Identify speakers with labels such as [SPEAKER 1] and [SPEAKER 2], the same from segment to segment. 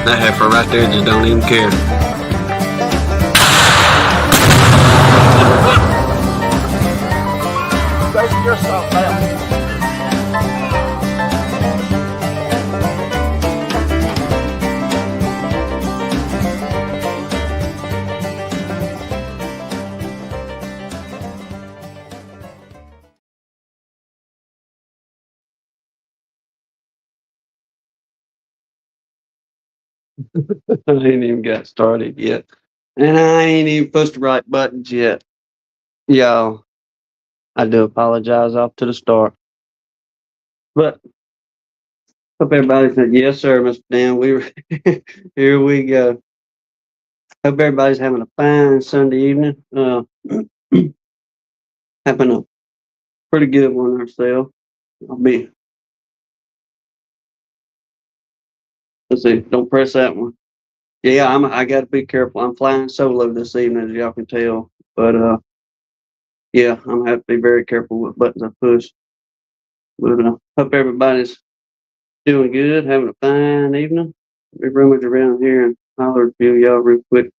[SPEAKER 1] That heifer right there just don't even care.
[SPEAKER 2] Save yourself now.
[SPEAKER 1] I ain't even got started yet. And I ain't even pushed the right buttons yet. Y'all, I do apologize off to the start. But hope everybody said, yes, sir, Mr. Dan. We were here we go. Hope everybody's having a fine Sunday evening. Having a pretty good one ourselves. Let's see, don't press that one. Yeah, I gotta be careful. I'm flying solo this evening, as y'all can tell. But yeah, I'm gonna have to be very careful what buttons I push. But hope everybody's doing good, having a fine evening. We rummage around here and holler at a few of y'all real quick.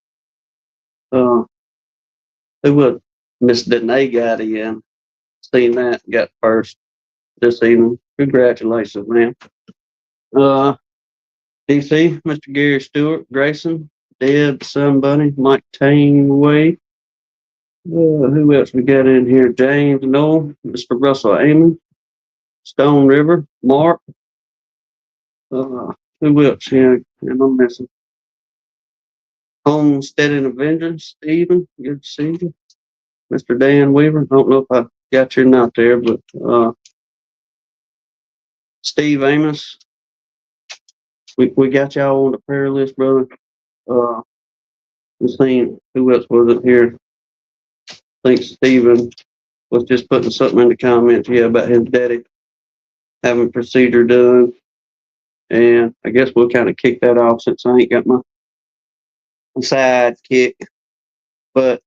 [SPEAKER 1] Who was Miss Danae got in? Seen that, got first this evening. Congratulations, man. DC, Mr. Gary Stewart, Grayson, Deb, Sun Bunny, Mike Taneway. Who else we got in here? James Noel, Mr. Russell Amon, Stone River, Mark. Who else here? Am I missing? Homestead and Avengers, Stephen. Good to see you. Mr. Dan Weaver. I don't know if I got your note there, but Steve Amos. We got y'all on the prayer list, brother. Let's see who else was it here. I think Stephen was just putting something in the comments, yeah, about his daddy having procedure done. And I guess we'll kind of kick that off since I ain't got my sidekick. But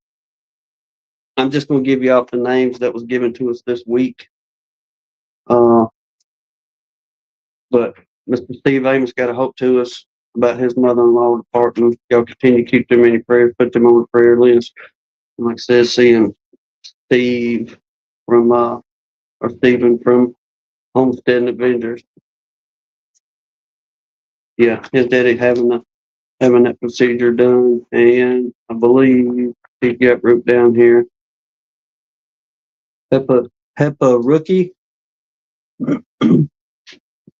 [SPEAKER 1] I'm just going to give you all the names that was given to us this week. But Mr. Steve Amos got a hope to us about his mother-in-law departing. Y'all continue to keep them in your prayers, put them on the prayer list. And like I said, seeing Steve from or Stephen from Homestead and Avengers. Yeah, his daddy having that procedure done, and I believe he got wrote down here. Peppa Rookie.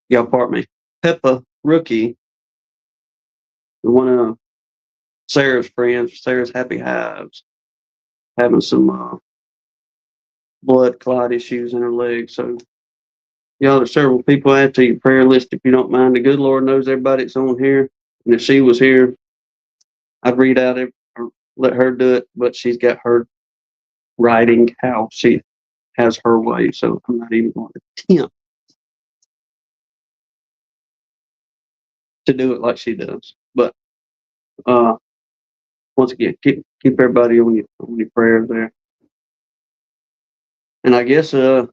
[SPEAKER 1] Y'all pardon me. Peppa Rookie, one of Sarah's friends, Sarah's Happy Hives, having some blood clot issues in her leg. So y'all, there's several people add to your prayer list if you don't mind. The good Lord knows everybody that's on here. And if she was here, I'd read out it or let her do it, but she's got her writing how she has her way. So I'm not even going to attempt to do it like she does. But once again, keep everybody on your prayers there. And I guess for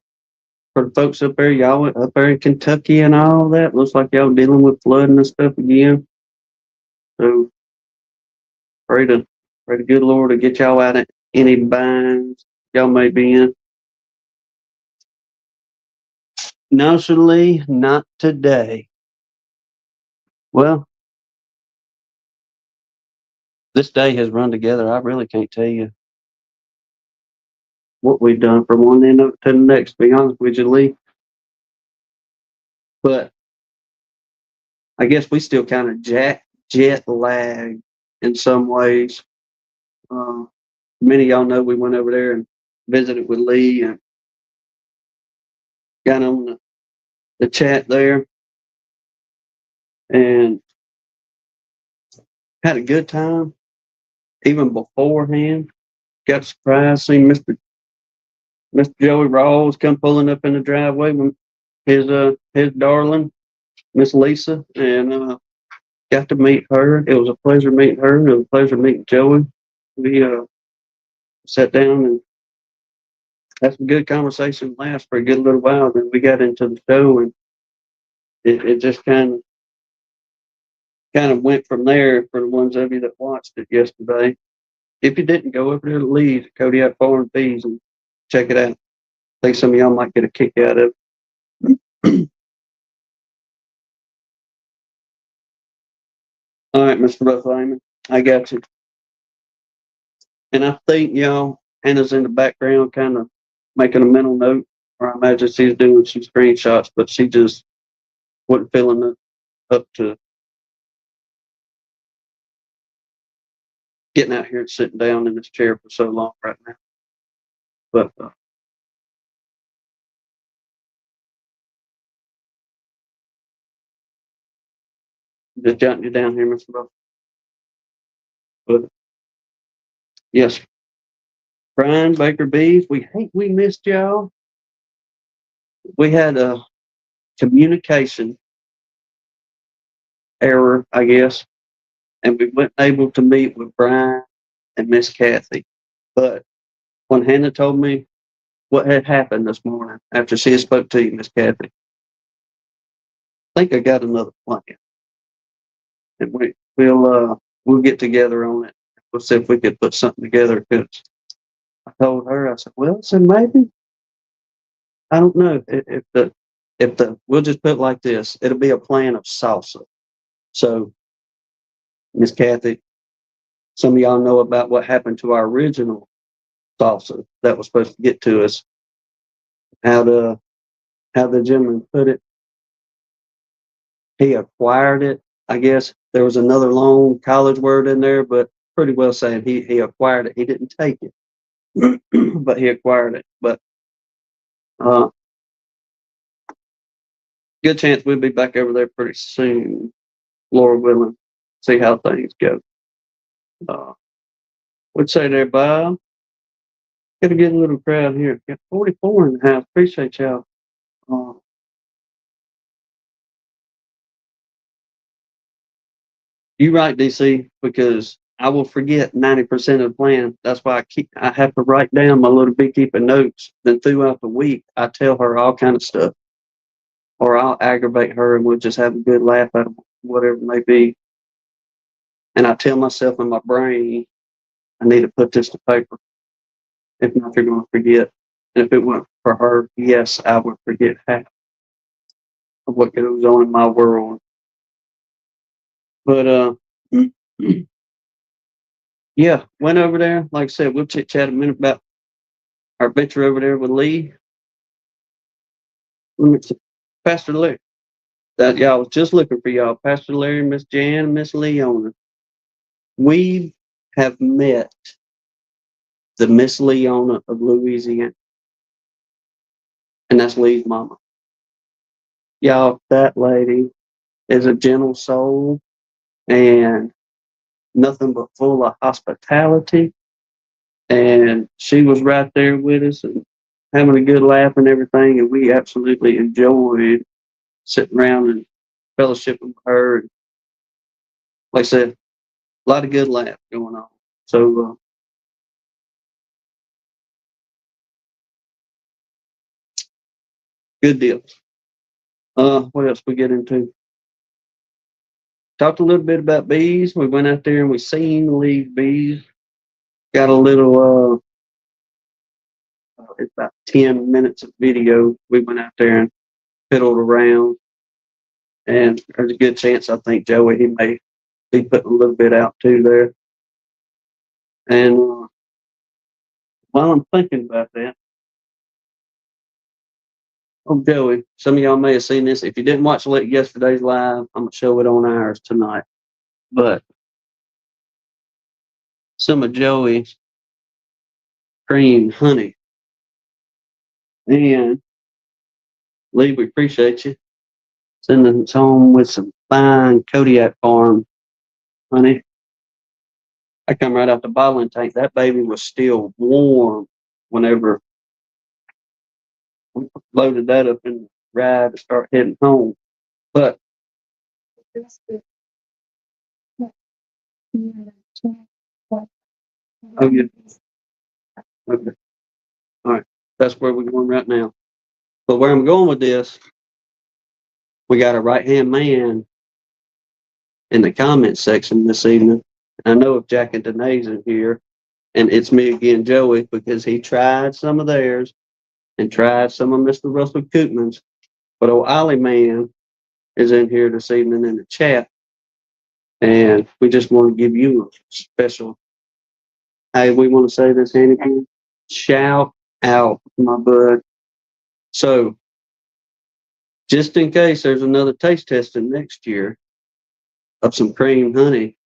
[SPEAKER 1] the folks up there, y'all up there in Kentucky and all that, looks like y'all dealing with flooding and stuff again. So pray to good Lord to get y'all out of any binds y'all may be in. No, Sir Lee, not today. Well, this day has run together. I really can't tell you what we've done from one end of it to the next, to be honest with you, Lee. But I guess we still kind of jet lag in some ways. Many of y'all know we went over there and visited with Lee and got on the chat there and had a good time. Even beforehand, got surprised seeing Mr. Joey Rawls come pulling up in the driveway with his darling Miss Lisa, and got to meet her. It was a pleasure meeting her. It was a pleasure meeting Joey. We sat down and had some good conversation. Last for a good little while. Then we got into the show, and it just kind of kind of went from there for the ones of you that watched it yesterday. If you didn't, go over there to Lee's, Kodiak Farm Bees, and check it out. I think some of y'all might get a kick out of it. All right, Mr. Rufflaman, I got you. And I think y'all, Hannah's in the background, kind of making a mental note, or I imagine she's doing some screenshots, but she just wasn't feeling it up to getting out here and sitting down in this chair for so long right now. But just jotting you down here, Mr. Ruff. But yes, Brian Baker Bees, we missed y'all. We had a communication error, I guess, and we weren't able to meet with Brian and Miss Kathy. But when Hannah told me what had happened this morning after she had spoke to you, Miss Kathy, I think I got another plan, and we'll get together on it. We'll see if we could put something together. Because I told her, I said, well, so maybe I don't know if the we'll just put it like this. It'll be a plan of salsa. So, Miss Kathy, some of y'all know about what happened to our original salsa that was supposed to get to us. How the gentleman put it, he acquired it. I guess there was another long college word in there, but pretty well saying he acquired it. He didn't take it, but he acquired it. But uh, good chance we'll be back over there pretty soon, Lord willing. See how things go. What'd say there, Bob? Got to get a little crowd here. Got 44 in the house. Appreciate y'all. Uh, you right, DC, because I will forget 90% of the plan. That's why I have to write down my little beekeeping notes. Then throughout the week, I tell her all kind of stuff, or I'll aggravate her, and we'll just have a good laugh at whatever it may be. And I tell myself in my brain, I need to put this to paper. If not, you're going to forget. And if it weren't for her, yes, I would forget half of what goes on in my world. But yeah, went over there. Like I said, we'll chit chat a minute about our adventure over there with Lee. Pastor Larry. That y'all was just looking for y'all. Pastor Larry, Miss Jan, and Miss Leona. We have met the Miss Leona of Louisiana. And that's Lee's mama. Y'all, that lady is a gentle soul and nothing but full of hospitality. And she was right there with us and having a good laugh and everything. And we absolutely enjoyed sitting around and fellowshipping with her. And like I said, a lot of good laughs going on. So, good deal. What else we get into? Talked a little bit about bees. We went out there and we seen Lee's bees. Got a little, it's about 10 minutes of video. We went out there and fiddled around. And there's a good chance I think Joey, he may be putting a little bit out too there. And while I'm thinking about that, oh, Joey, some of y'all may have seen this. If you didn't watch yesterday's live, I'm going to show it on ours tonight. But some of Joey's cream honey. And Lee, we appreciate you sending us home with some fine Kodiak Farm honey. I come right out the bottling tank. That baby was still warm whenever we loaded that up in the ride to start heading home. But oh yeah, okay, all right. That's where we're going right now. But where I'm going with this, we got a right hand man in the comment section this evening. I know if Jack and Danae's in here, and it's me again, Joey, because he tried some of theirs and tried some of Mr. Russell Koopman's. But old Ollie Man is in here this evening in the chat, and we just want to give you a special. Hey, we want to say this, Hannity. Shout out, my bud. So, just in case there's another taste testing next year of some cream honey.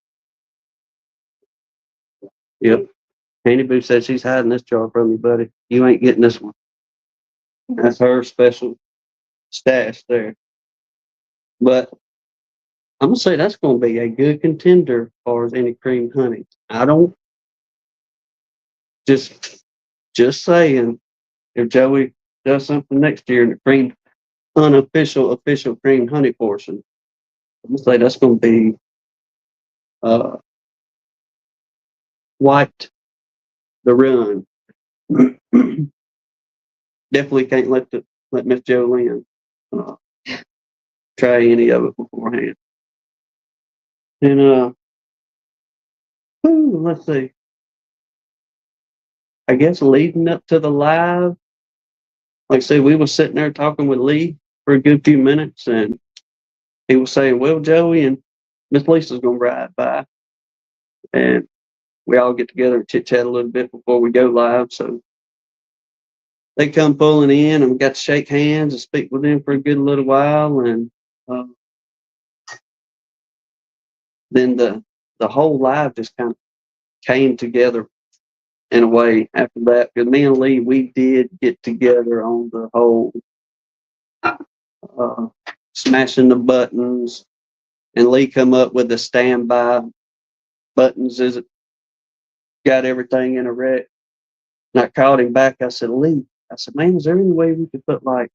[SPEAKER 1] Yep. Handy Boo said she's hiding this jar from you, buddy. You ain't getting this one. That's her special stash there. But I'm gonna say that's gonna be a good contender as far as any cream honey. I don't just saying if Joey does something next year in the cream unofficial official cream honey portion, I'm gonna say that's gonna be uh wiped the run. Definitely can't let Miss Jolene uh, try any of it beforehand. And let's see. I guess leading up to the live, like I said, we were sitting there talking with Lee for a good few minutes, and he was saying, "Well, Joey and Miss Lisa's gonna ride by," and we all get together and chit chat a little bit before we go live. So they come pulling in, and we got to shake hands and speak with them for a good little while, and uh, then the whole live just kind of came together in a way after that. Because me and Lee, we did get together on the whole uh, smashing the buttons, and Lee come up with the standby buttons. Is it got everything in a wreck? And I called him back. I said, Lee, I said, man, is there any way we could put like,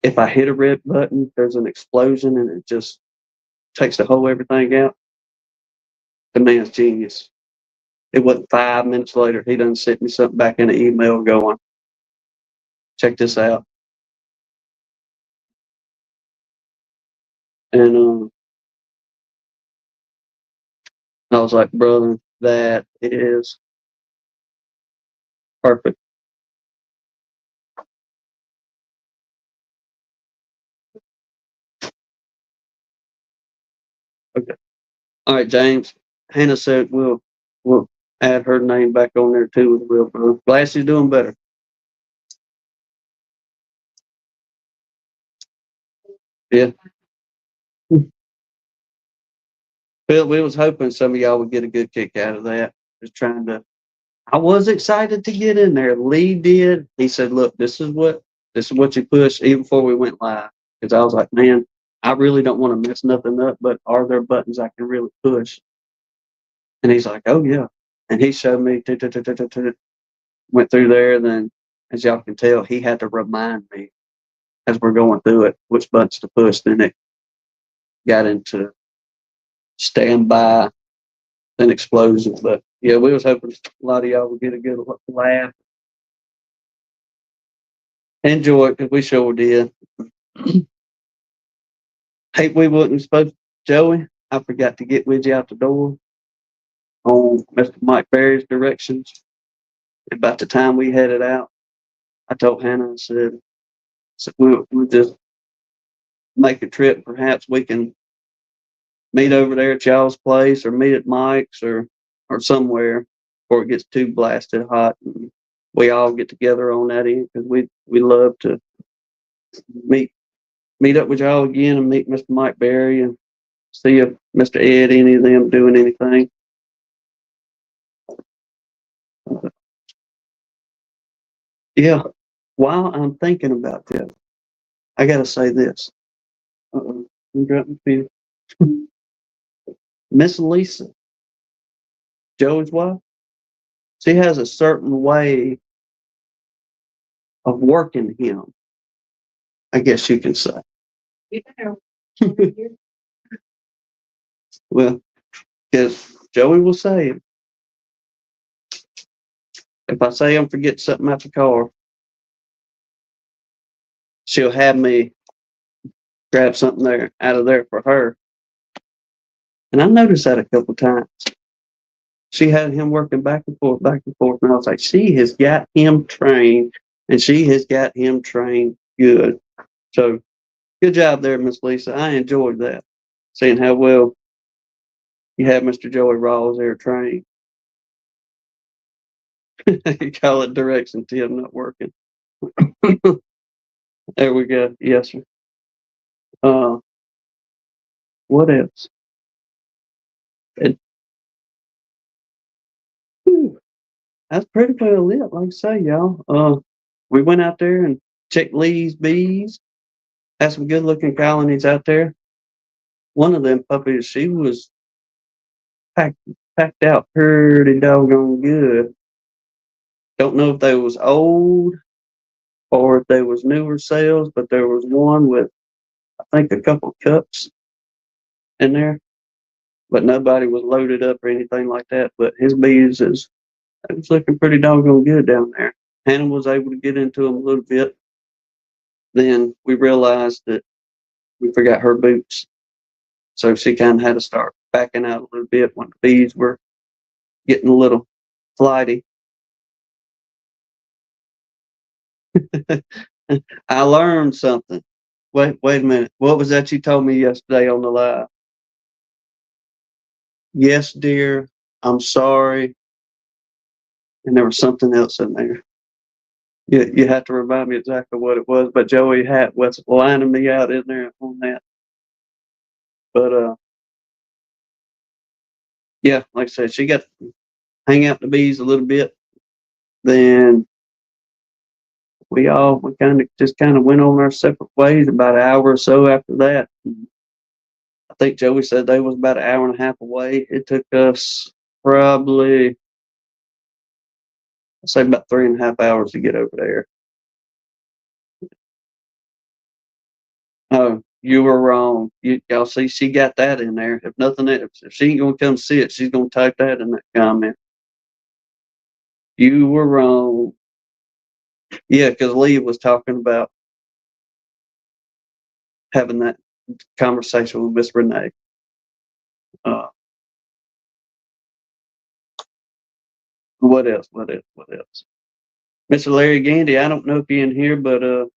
[SPEAKER 1] if I hit a red button, there's an explosion and it just takes the whole everything out? The man's genius. It wasn't 5 minutes later, he done sent me something back in the email going, check this out. And I was like, brother, that is perfect. Okay. All right, James. Hannah said we'll add her name back on there too as well, bro. Glad she's doing better. Yeah. Phil, we was hoping some of y'all would get a good kick out of that. Just trying to. I was excited to get in there. Lee did. He said, "Look, this is what you push." Even before we went live, because I was like, "Man, I really don't want to mess nothing up. But are there buttons I can really push?" And he's like, "Oh yeah." And he showed me. Went through there. Then, as y'all can tell, he had to remind me as we're going through it which buttons to push. Then it got into standby, then explosion. But yeah, we was hoping a lot of y'all would get a good laugh, enjoy it, because we sure did. Hey, we wasn't supposed to, Joey. I forgot to get with you out the door on Mr. Mike Berry's directions. About the time we headed out, I told Hannah, I said we'll just make a trip. Perhaps we can meet over there at y'all's place or meet at Mike's or somewhere before it gets too blasted hot. And we all get together on that end because we love to meet up with y'all again and meet Mr. Mike Berry and see if Mr. Ed, any of them doing anything. Yeah. While I'm thinking about this, I gotta say this. Uh-oh. Miss Lisa, Joey's wife, she has a certain way of working him, I guess you can say. Well, because Joey will say, if I say I'm forgetting something out the car, she'll have me grab something there out of there for her. And I noticed that a couple times. She had him working back and forth, back and forth. And I was like, she has got him trained, and she has got him trained good. So good job there, Miss Lisa. I enjoyed that, seeing how well you have Mr. Joey Rawls there trained. You call it direction, Tim, not working. There we go. Yes, sir. Uh, what else? It, whew, that's pretty well it. Like I say, y'all. We went out there and checked Lee's bees. Had some good looking colonies out there. One of them puppies, she was packed packed out pretty doggone good. Don't know if they was old or if they was newer sales, but there was one with I think a couple cups in there, but nobody was loaded up or anything like that. But his bees is it was looking pretty doggone good down there. Hannah was able to get into them a little bit. Then we realized that we forgot her boots, so she kind of had to start backing out a little bit when the bees were getting a little flighty. I learned something. Wait a minute. What was that you told me yesterday on the live? Yes, dear. I'm sorry. And there was something else in there. You have to remind me exactly what it was. But Joey Hat was lining me out in there on that. But yeah, like I said, she got to hang out the bees a little bit. Then we kind of went on our separate ways about an hour or so after that. I think Joey said they was about an hour and a half away. It took us probably I'd say about 3.5 hours to get over there. Oh, you were wrong. Y'all see, she got that in there. If nothing else, if she ain't gonna come see it, she's gonna type that in that comment. You were wrong. Yeah, because Lee was talking about having that conversation with Miss Renee. Uh, what else? What else? What else? Mr. Larry Gandy, I don't know if you're in here, but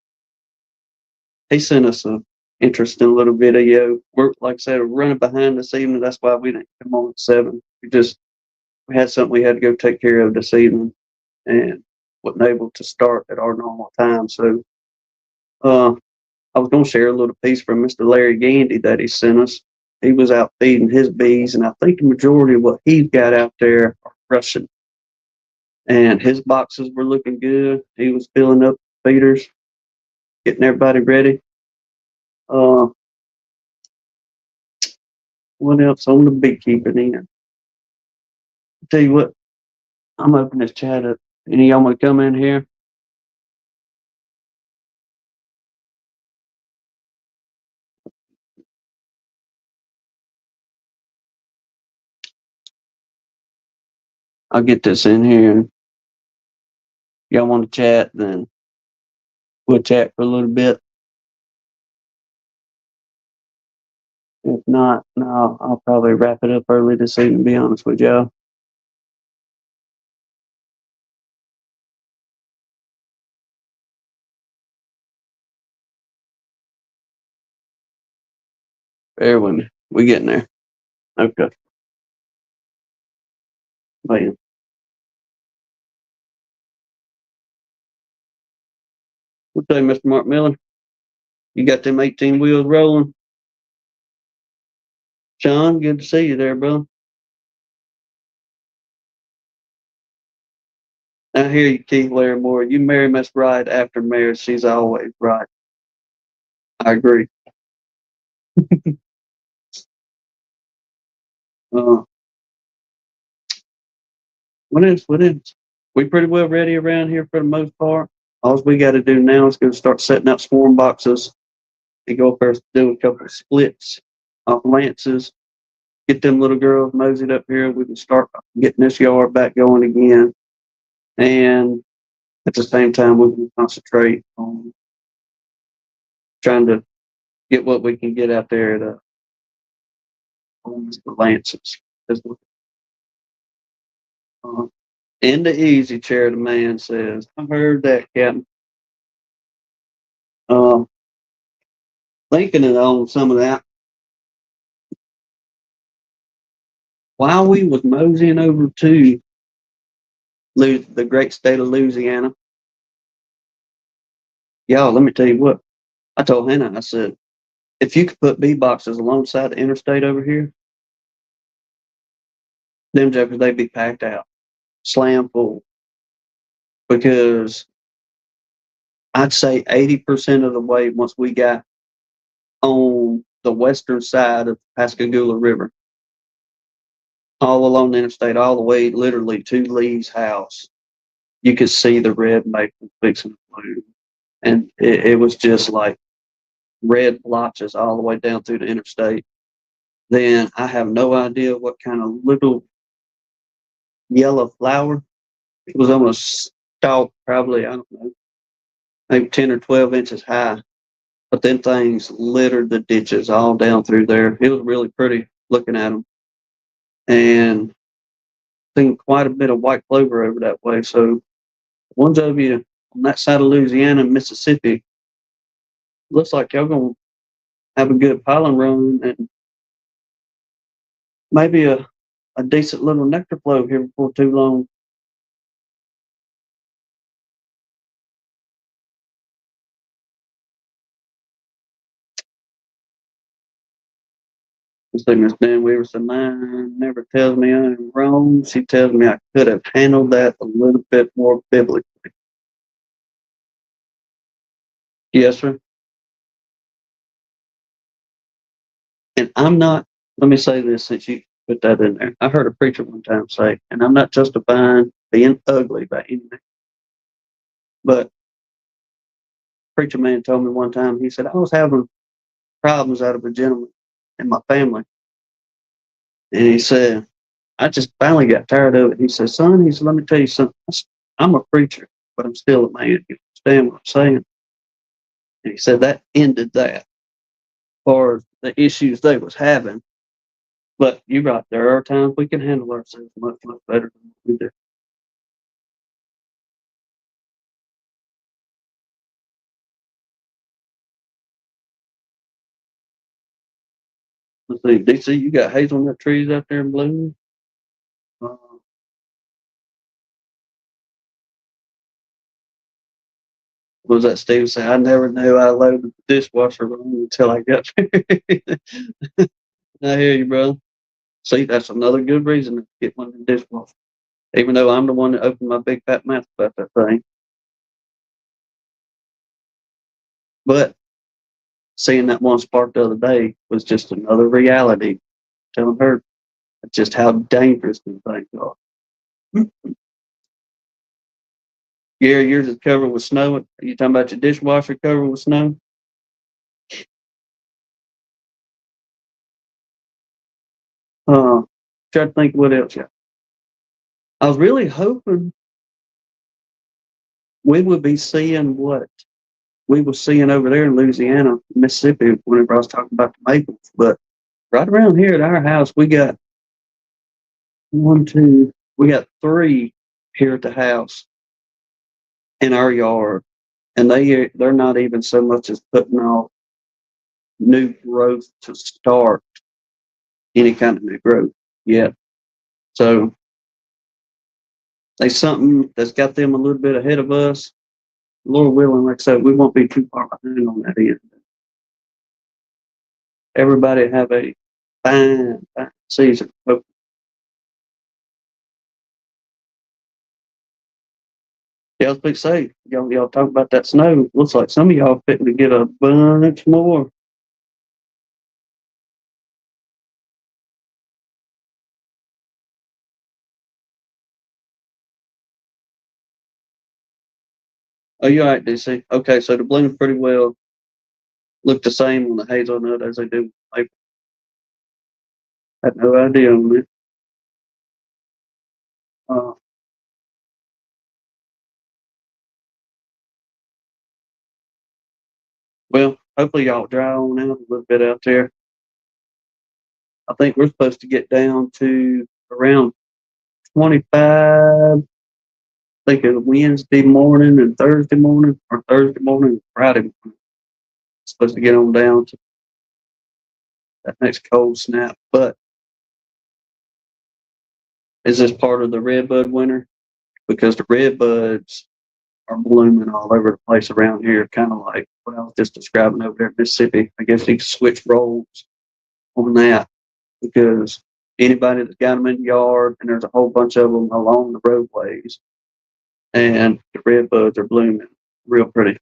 [SPEAKER 1] he sent us a interesting little video. We're like I said, we're running behind this evening. That's why we didn't come on at 7. We had something we had to go take care of this evening and wasn't able to start at our normal time. So uh, I was going to share a little piece from Mr. Larry Gandy that he sent us. He was out feeding his bees, and I think the majority of what he's got out there are Russian. And his boxes were looking good. He was filling up feeders, getting everybody ready. Uh, what else on the beekeeping end? Tell you what, I'm opening this chat up. Any of y'all want to come in here? I'll get this in here. Y'all want to chat, then we'll chat for a little bit. If not, no, I'll probably wrap it up early this evening, to be honest with y'all. Bear with me. We getting there. Okay. Man. What day, Mr. Mark Miller? You got them 18 wheels rolling? Sean, good to see you there, brother. I hear you, Keith Larimore. You marry Miss Right after marriage, she's always right. I agree. Uh, what else? What else? We pretty well ready around here for the most part. All we got to do now is go start setting up swarm boxes and go up there and do a couple of splits off lances. Get them little girls moseyed up here. We can start getting this yard back going again. And at the same time, we can concentrate on trying to get what we can get out there the Lances. Uh, in the easy chair, the man says, I heard that, Captain. Uh, thinking on some of that, while we was moseying over to the great state of Louisiana, y'all, let me tell you what. I told Hannah, I said, if you could put bee boxes alongside the interstate over here, them jokers, they'd be packed out, slam full. Because I'd say 80% of the way once we got on the western side of the Pascagoula River, all along the interstate, all the way literally to Lee's house, you could see the red maple fixing to bloom. And it was just like red blotches all the way down through the interstate. Then I have no idea what kind of little yellow flower. It was on a stalk, probably, I don't know, maybe 10 or 12 inches high. But then things littered the ditches all down through there. It was really pretty looking at them. And seen quite a bit of white clover over that way. So ones of you on that side of Louisiana and Mississippi, looks like y'all gonna have a good pollen run and maybe a decent little nectar flow here before too long. I see Miss Dan Weaver said, mine never tells me I'm wrong. She tells me I could have handled that a little bit more biblically. Yes, sir. And I'm not, let me say this since you put that in there. I heard a preacher one time say, and I'm not justifying being ugly by any means, but preacher man told me one time, he said, I was having problems out of a gentleman in my family. And he said, I just finally got tired of it. He said, son, he said, let me tell you something. I'm a preacher, but I'm still a man. You understand what I'm saying? And he said that ended that for the issues they was having. But you're right, there are times we can handle ourselves much, much better than we do. Let's see, DC, you got hazelnut trees out there in bloom. Uh, what was that Steve say? I never knew I loaded the dishwasher wrong until I got there. I hear you, bro. See, that's another good reason to get one of the dishwashers. Even though I'm the one that opened my big fat mouth about that thing. But seeing that one spark the other day was just another reality telling her just how dangerous these things are. Gary, yours is covered with snow. Are you talking about your dishwasher covered with snow? Try to think what else. Yeah. I was really hoping we would be seeing what we were seeing over there in Louisiana, Mississippi, whenever I was talking about the maples. But right around here at our house, we got one, two, we got three here at the house in our yard, and they're not even so much as putting off new growth to start any kind of new growth yet. So they something that's got them a little bit ahead of us. Lord willing, like I said, we won't be too far behind on that end. Everybody have a fine, fine season. But y'all be safe. Y'all talk about that snow. Looks like some of y'all fitting to get a bunch more. Oh, you all right, DC? Okay, so the blooms pretty well look the same on the hazelnut as they do. I had no idea on it. Uh, well, hopefully y'all dry on out a little bit out there. I think we're supposed to get down to around 25. I think it's Wednesday morning and Thursday morning, or Thursday morning and Friday morning. Supposed to get on down to that next cold snap. But is this part of the redbud winter? Because the redbuds are blooming all over the place around here, kind of like what I was just describing over there in Mississippi. I guess you can switch roles on that because anybody that's got them in the yard, and there's a whole bunch of them along the roadways, and the redbuds are blooming real pretty.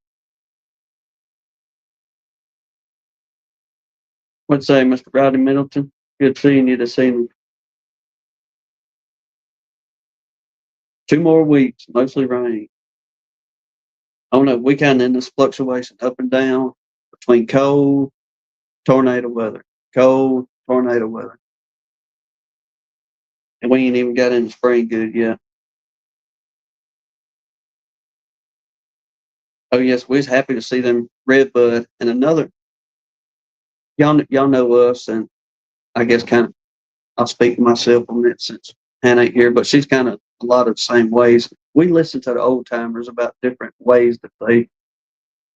[SPEAKER 1] What'd you say, Mr. Rodney Middleton? Good seeing you this evening. 2 more weeks, mostly rain. I don't know. We kind of in this fluctuation up and down between cold, tornado weather, cold, tornado weather. And we ain't even got into spring good yet. Oh yes, we was happy to see them redbud. And another, y'all know us, and I guess kind of I'll speak to myself on that since Hannah ain't here, but she's kind of a lot of the same ways. We listen to the old timers about different ways that they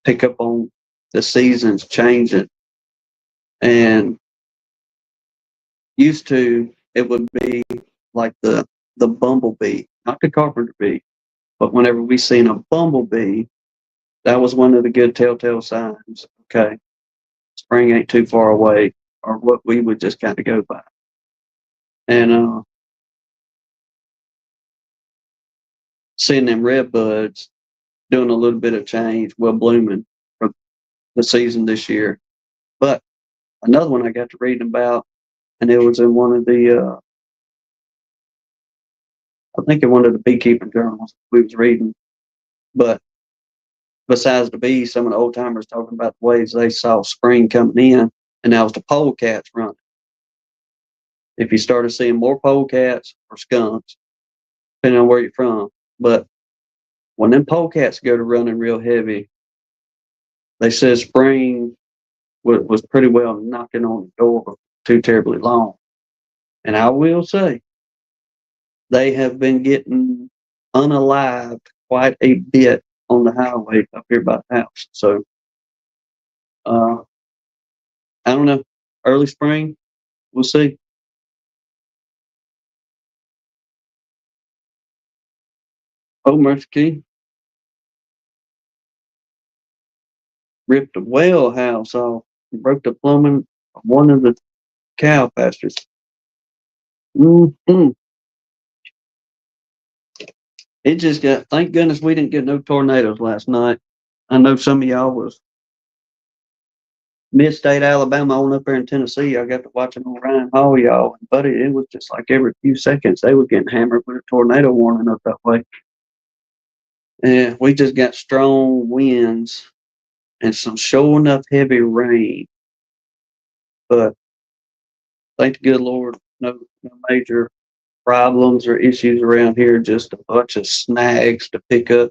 [SPEAKER 1] pick up on the seasons changing. And used to it would be like the bumblebee, not the carpenter bee, but whenever we seen a bumblebee, that was one of the good telltale signs. Okay, spring ain't too far away, or what we would just kind of go by. And seeing them red buds doing a little bit of change, well blooming for the season this year. But another one I got to reading about, and it was in one of the, I think in one of the beekeeping journals we was reading. But besides the bees, some of the old timers talking about the ways they saw spring coming in, and that was the polecats running. If you started seeing more polecats or skunks, depending on where you're from, but when them polecats go to running real heavy, they said spring was pretty well knocking on the door too terribly long. And I will say, they have been getting unalived quite a bit on the highway up here by the house. So, uh, I don't know. Early spring, we'll see. Oh, Mercy ripped the well house off and broke the plumbing of one of the cow pastures. Mm-hmm. It just got, thank goodness we didn't get no tornadoes last night. I know some of y'all was mid-state Alabama on up there in Tennessee. I got to watching on Ryan Hall, y'all. And buddy, it was just like every few seconds they were getting hammered with a tornado warning up that way. And we just got strong winds and some sure enough heavy rain. But thank the good Lord, no major problems or issues around here, just a bunch of snags to pick up.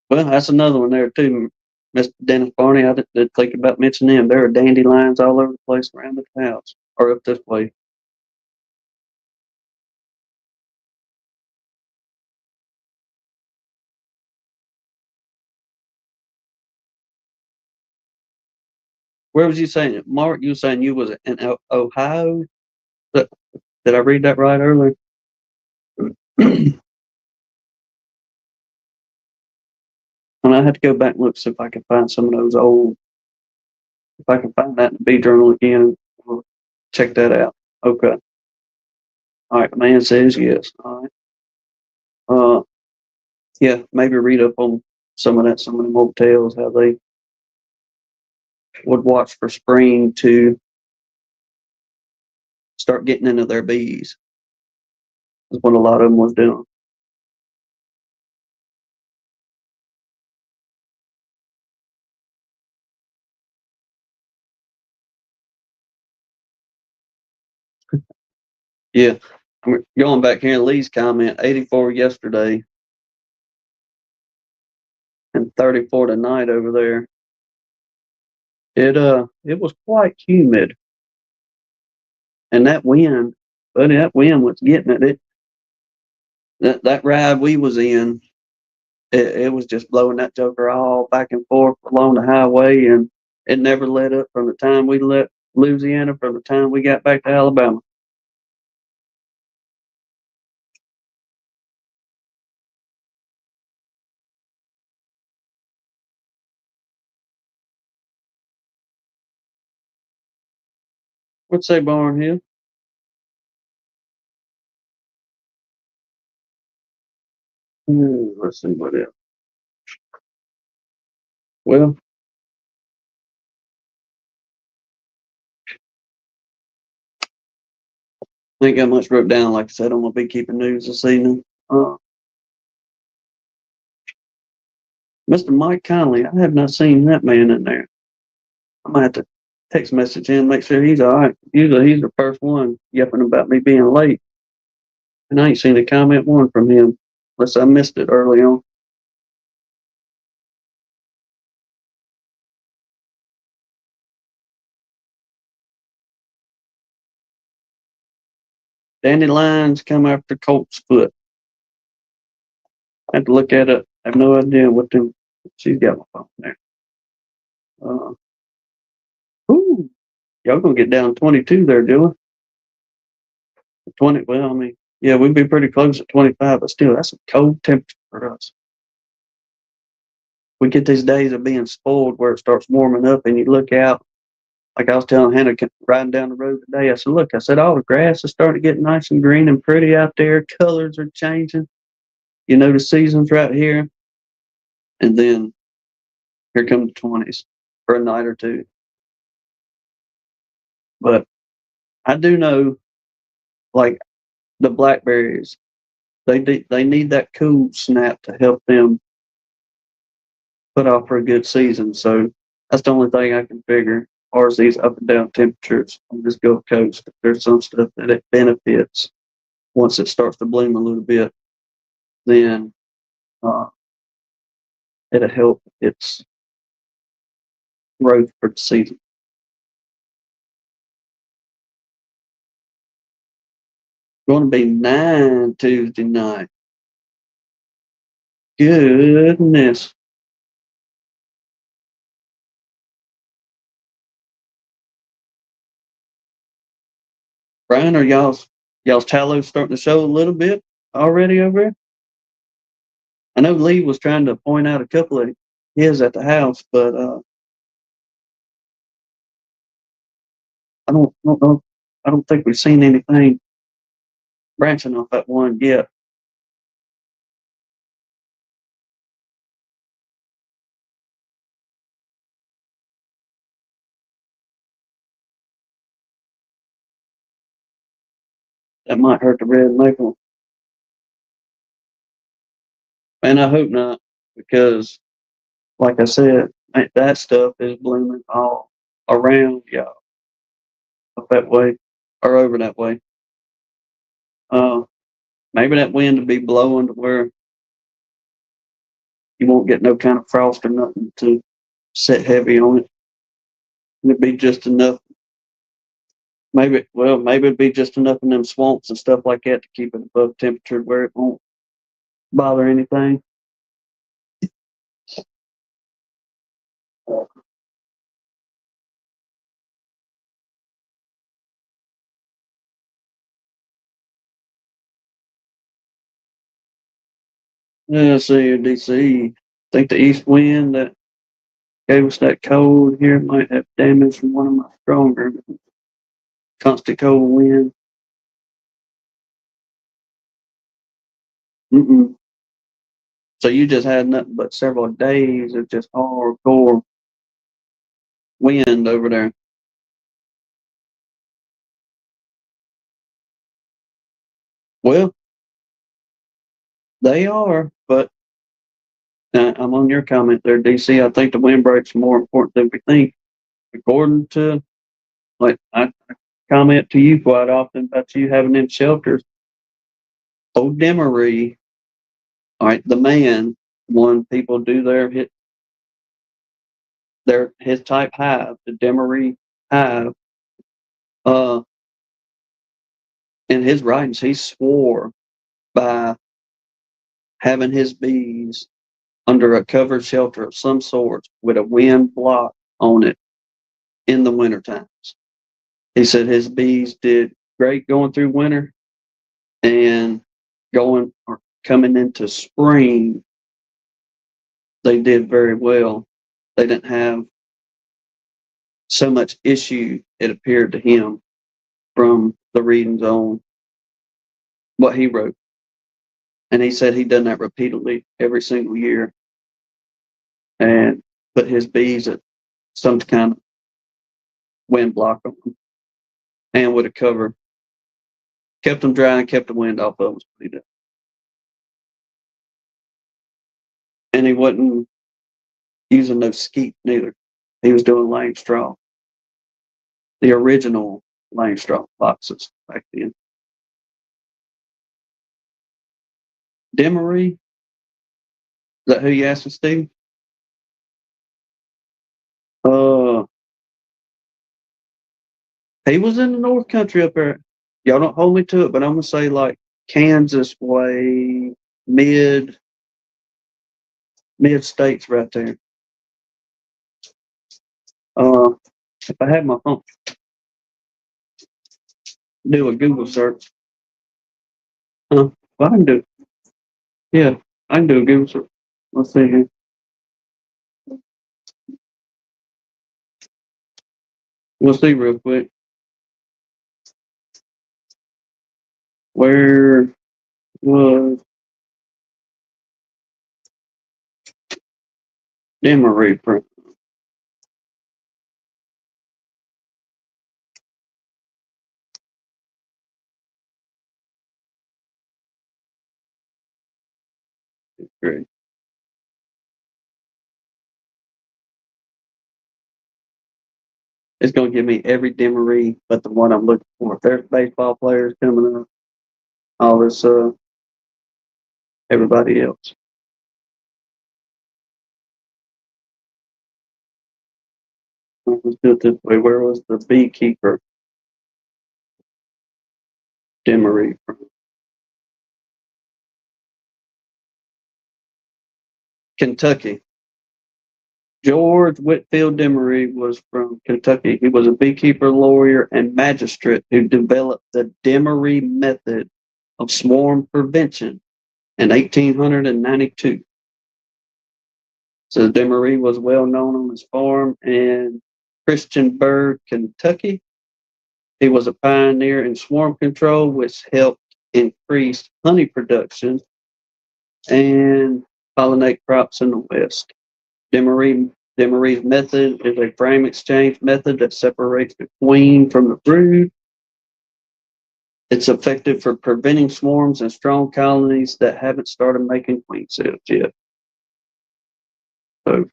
[SPEAKER 1] Well, that's another one there too, Mr. Dennis Barney. I did think about mentioning them. There are dandelions all over the place around the house or up this way. Where was you saying, Mark? You were saying you was in Ohio? Did I read that right earlier? And I had to go back and look see if I could find some of those old. If I can find that in the B journal again, we'll check that out. Okay. All right. The man says yes. All right. Uh, yeah. Maybe read up on some of that. Some of the motels, how they would watch for spring to start getting into their bees. Is what a lot of them was doing. Yeah. I'm going back here in Lee's comment, 84 yesterday and 34 tonight over there. It was quite humid, and that wind, buddy, that wind was getting it. That ride we was in, it was just blowing that joker all back and forth along the highway, and it never let up from the time we left Louisiana from the time we got back to Alabama. What'd say, Barnhill? Let's see what else. Well, I ain't got much wrote down. Like I said, on my beekeeping news this evening. Mr. Mike Conley, I have not seen that man in there. I might have to text message him, make sure he's all right. Usually he's the first one yapping about me being late. And I ain't seen a comment one from him, unless I missed it early on. Dandelions come after colt's foot. I have to look at it. I have no idea what them. She's got my phone there. Ooh, y'all gonna get down 22 there, Dylan. 20. Well, I mean, yeah, we'd be pretty close at 25, but still, that's a cold temperature for us. We get these days of being spoiled where it starts warming up, and you look out. Like I was telling Hannah riding down the road today, I said, look, I said, all the grass is starting to get nice and green and pretty out there. Colors are changing. You know, the season's right here. And then here come the 20s for a night or two. But I do know, like the blackberries, they need that cool snap to help them put off for a good season. So that's the only thing I can figure. Or as these up and down temperatures on this Gulf Coast, there's some stuff that it benefits once it starts to bloom a little bit, then uh, it'll help its growth for the season. Going to be 9 Tuesday night. Goodness. Brian, are y'all's tallow starting to show a little bit already over there? I know Lee was trying to point out a couple of his at the house, but I don't know. I don't think we've seen anything branching off that one yet. That might hurt the red maple. And I hope not, because like I said, that stuff is blooming all around y'all up that way or over that way. Uh, Maybe that wind will be blowing to where you won't get no kind of frost or nothing to set heavy on it. It'd be just enough. Maybe it'd be just enough in them swamps and stuff like that to keep it above temperature where it won't bother anything. Yeah, see, DC. I think the east wind that gave us that cold here might have damage from one of my stronger constant cold wind. Mm-mm. So you just had nothing but several days of just hardcore wind over there. Well, they are, but I'm on your comment there, DC. I think the windbreak's more important than we think. According to, like, I comment to you quite often about you having them shelters. Old Demery, all right, the man, one people do their hit his type hive, the Demery hive. Uh, in his writings, he swore by having his bees under a covered shelter of some sort with a wind block on it in the winter times. He said his bees did great going through winter and going or coming into spring, they did very well. They didn't have so much issue, it appeared to him, from the readings on what he wrote. And he said he'd done that repeatedly every single year and put his bees at some kind of wind block on them and with a cover. Kept them dry and kept the wind off of them. He did. And he wasn't using no skeet neither. He was doing lane straw, the original lane straw boxes back then. Demery, is that who you asked me, Steve? Uh, he was in the North Country up there. Y'all don't hold me to it, but I'm gonna say like Kansas way, mid states right there. Uh, if I had my phone, do a Google search. Well, I can do. Yeah, I can do a Google search. Let's see here. We'll see real quick. Where was Demery from? Great. It's gonna give me every Demery but the one I'm looking for. If there's baseball players coming up, all this everybody else. Let's do it this way. Where was the beekeeper Demery from? Kentucky. George Whitfield Demery was from Kentucky. He was a beekeeper, lawyer, and magistrate who developed the Demery method of swarm prevention in 1892. So Demery was well known on his farm in Christiansburg, Kentucky. He was a pioneer in swarm control, which helped increase honey production and pollinate crops in the West. Demery's method is a frame exchange method that separates the queen from the brood. It's effective for preventing swarms and strong colonies that haven't started making queen cells yet. So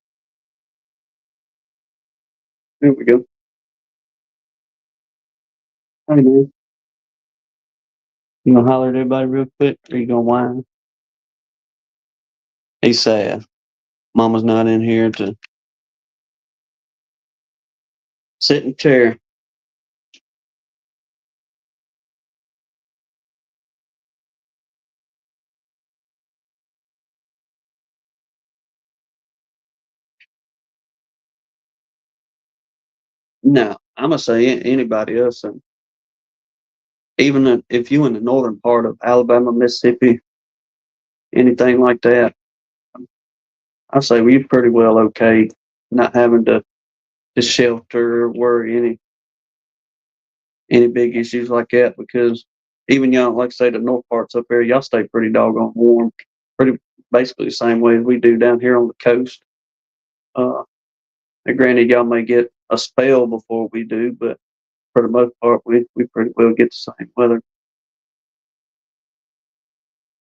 [SPEAKER 1] there we go. Hey man, you gonna holler at everybody real quick, or you gonna whine? He's sad. Mama's not in here to sit in the chair. No, I'm gonna say anybody else, and even if you in the northern part of Alabama, Mississippi, anything like that, I say we're pretty well okay, not having to shelter or worry any big issues like that because even y'all, like I say, the north parts up there, y'all stay pretty doggone warm, pretty basically the same way as we do down here on the coast. Uh, and granted, y'all may get a spell before we do, but for the most part, we pretty well get the same weather.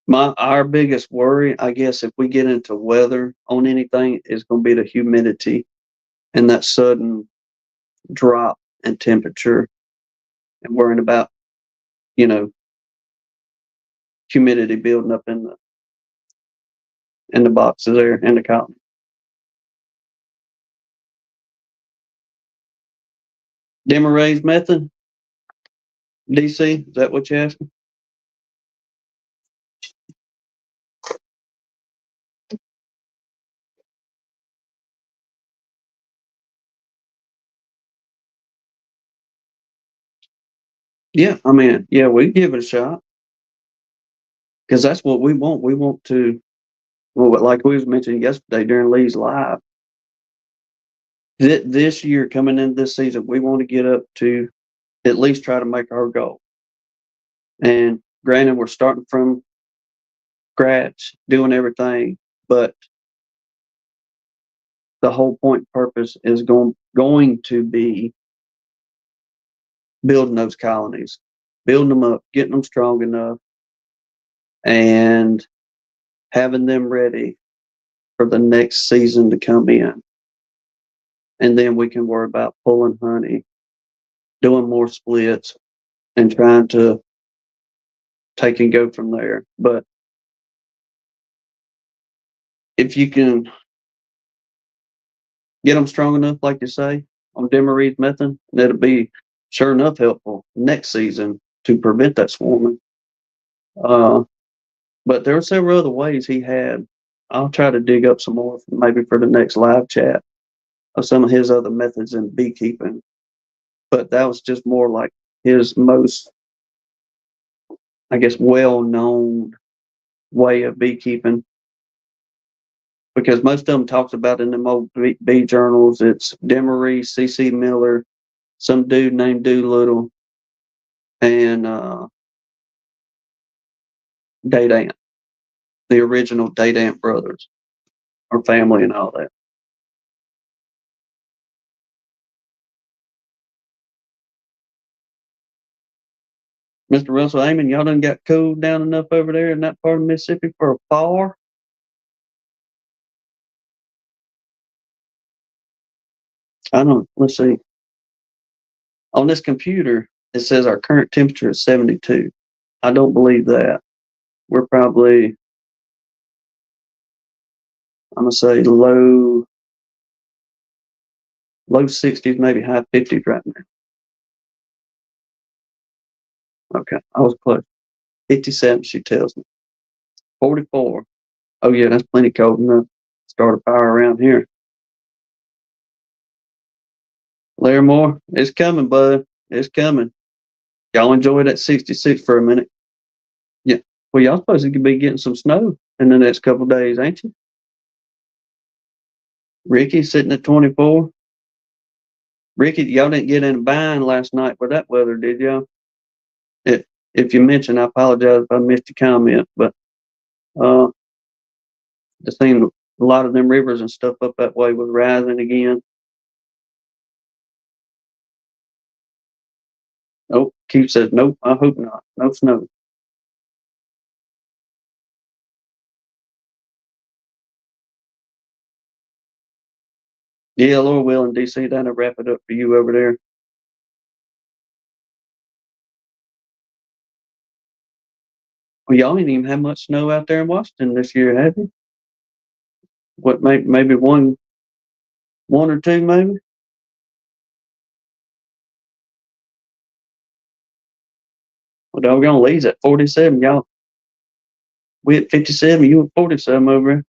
[SPEAKER 1] Our biggest worry, I guess, if we get into weather on anything, is going to be the humidity and that sudden drop in temperature, and worrying about you know humidity building up in the boxes there in the cotton. Demaray's method, DC, is that what you're asking? Yeah, I mean, yeah, we give it a shot because that's what we want. We want to, well, like we was mentioning yesterday during Lee's live, this year coming into this season, we want to get up to at least try to make our goal. And granted, we're starting from scratch, doing everything, but the whole point and purpose is going to be building those colonies, building them up, getting them strong enough, and having them ready for the next season to come in. And then we can worry about pulling honey, doing more splits, and trying to take and go from there. But if you can get them strong enough, like you say, on Demarie's method, that'll be sure enough helpful next season to prevent that swarming. Uh, but there were several other ways he had. I'll try to dig up some more, maybe for the next live chat, of some of his other methods in beekeeping. But that was just more like his most, I guess, well known way of beekeeping. Because most of them talks about in them old bee journals, it's Demery, C.C. Miller, some dude named Doolittle, and Date Ant, the original Date Ant brothers, or family, and all that. Mr. Russell Amon, y'all done got cooled down enough over there in that part of Mississippi for a fall? I don't. Let's see. On this computer, it says our current temperature is 72. I don't believe that. We're probably, I'm gonna say low 60s, maybe high 50s right now. Okay, I was close. 57, she tells me. 44. Oh yeah, that's plenty cold enough to start a fire around here. Larimore, it's coming, bud. It's coming. Y'all enjoy that 66 for a minute. Yeah. Well, y'all supposed to be getting some snow in the next couple of days, ain't you? Ricky sitting at 24. Ricky, y'all didn't get in a bind last night with that weather, did y'all? If if you mentioned, I apologize if I missed your comment, but uh, the thing, a lot of them rivers and stuff up that way was rising again. Nope. Keith says, nope, I hope not. No snow. Yeah, Lord willing, DC, that'll wrap it up for you over there. Well, y'all ain't even had much snow out there in Washington this year, have you? What, maybe one or two, maybe? Well, doggone, Lee's at 47. Y'all, we at 57. You at 47 over here.